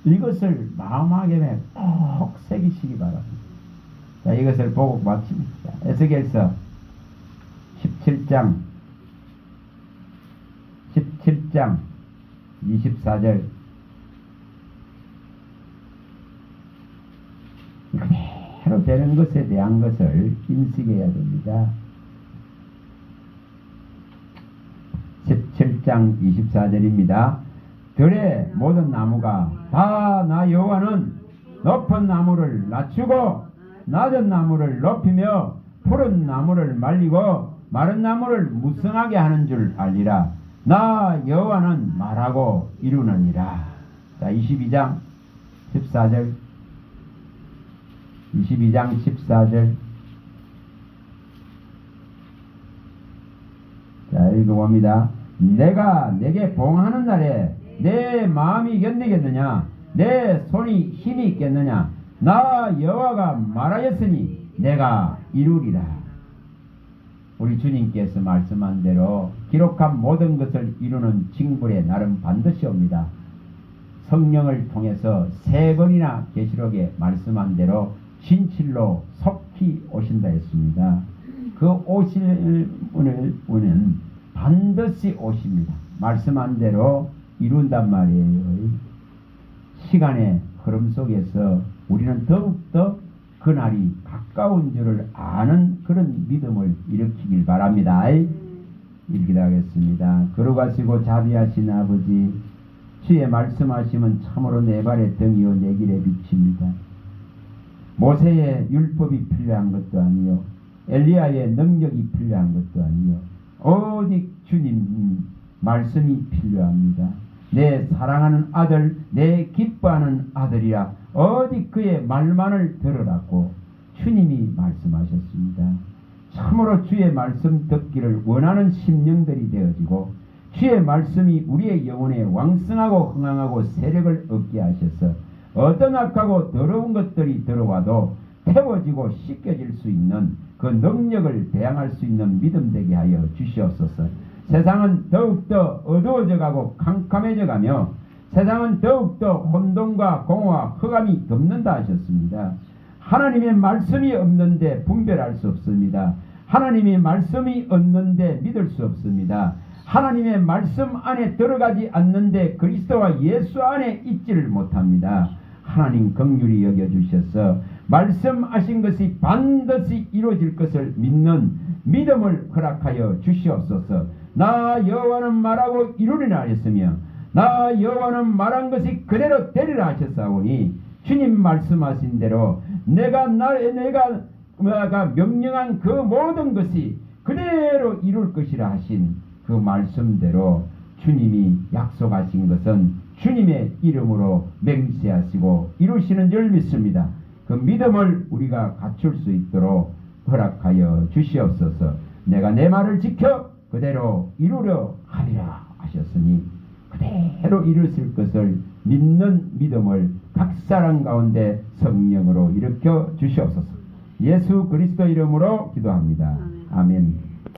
이것을 마음하게 꼭 새기시기 바랍니다. 자, 이것을 보고 마칩니다. 에스겔서 17장 24절. 그대로 되는 것에 대한 것을 인식해야 됩니다. 17장 24절입니다. 들의 모든 나무가 다 나 여호와는 높은 나무를 낮추고 낮은 나무를 높이며 푸른 나무를 말리고 마른 나무를 무성하게 하는 줄 알리라. 나 여호와는 말하고 이루느니라. 자, 22장 14절. 22장 14절. 자, 읽어봅니다. 내가 내게 봉하는 날에 내 마음이 견디겠느냐? 내 손이 힘이 있겠느냐? 나 여호와가 말하였으니 내가 이루리라. 우리 주님께서 말씀한 대로 기록한 모든 것을 이루는 징벌의 날은 반드시 옵니다. 성령을 통해서 3번이나 계시록에 말씀한 대로 진실로 속히 오신다 했습니다. 그 오실 분은 반드시 오십니다. 말씀한 대로 이룬단 말이에요. 시간의 흐름 속에서 우리는 더욱더 그날이 가까운 줄을 아는 그런 믿음을 일으키길 바랍니다. 읽기도 하겠습니다. 걸어가시고 자비하신 아버지, 주의 말씀하시면 참으로 내 발의 등이요 내 길의 빛입니다. 모세의 율법이 필요한 것도 아니요 엘리야의 능력이 필요한 것도 아니요 오직 주님 말씀이 필요합니다. 내 사랑하는 아들, 내 기뻐하는 아들이라 어디 그의 말만을 들으라고 주님이 말씀하셨습니다. 참으로 주의 말씀 듣기를 원하는 심령들이 되어지고 주의 말씀이 우리의 영혼에 왕성하고 흥황하고 세력을 얻게 하셔서 어떤 악하고 더러운 것들이 들어와도 태워지고 씻겨질 수 있는 그 능력을 대항할 수 있는 믿음 되게 하여 주시옵소서. 세상은 더욱더 어두워져 가고 캄캄해져 가며 세상은 더욱더 혼돈과 공허와 흑암이 덮는다 하셨습니다. 하나님의 말씀이 없는데 분별할 수 없습니다. 하나님의 말씀이 없는데 믿을 수 없습니다. 하나님의 말씀 안에 들어가지 않는데 그리스도와 예수 안에 있지를 못합니다. 하나님 긍휼히 여겨주셔서 말씀하신 것이 반드시 이루어질 것을 믿는 믿음을 허락하여 주시옵소서. 나 여호와는 말하고 이루리라 하였으며 나 여호와는 말한 것이 그대로 되리라 하셨사오니 주님 말씀하신 대로 내가 명령한 그 모든 것이 그대로 이룰 것이라 하신 그 말씀대로 주님이 약속하신 것은 주님의 이름으로 맹세하시고 이루시는 줄 믿습니다. 그 믿음을 우리가 갖출 수 있도록 허락하여 주시옵소서. 내가 내 말을 지켜 그대로 이루려 하리라 하셨으니 그대로 이루실 것을 믿는 믿음을 각 사람 가운데 성령으로 일으켜 주시옵소서. 예수 그리스도 이름으로 기도합니다. 아멘.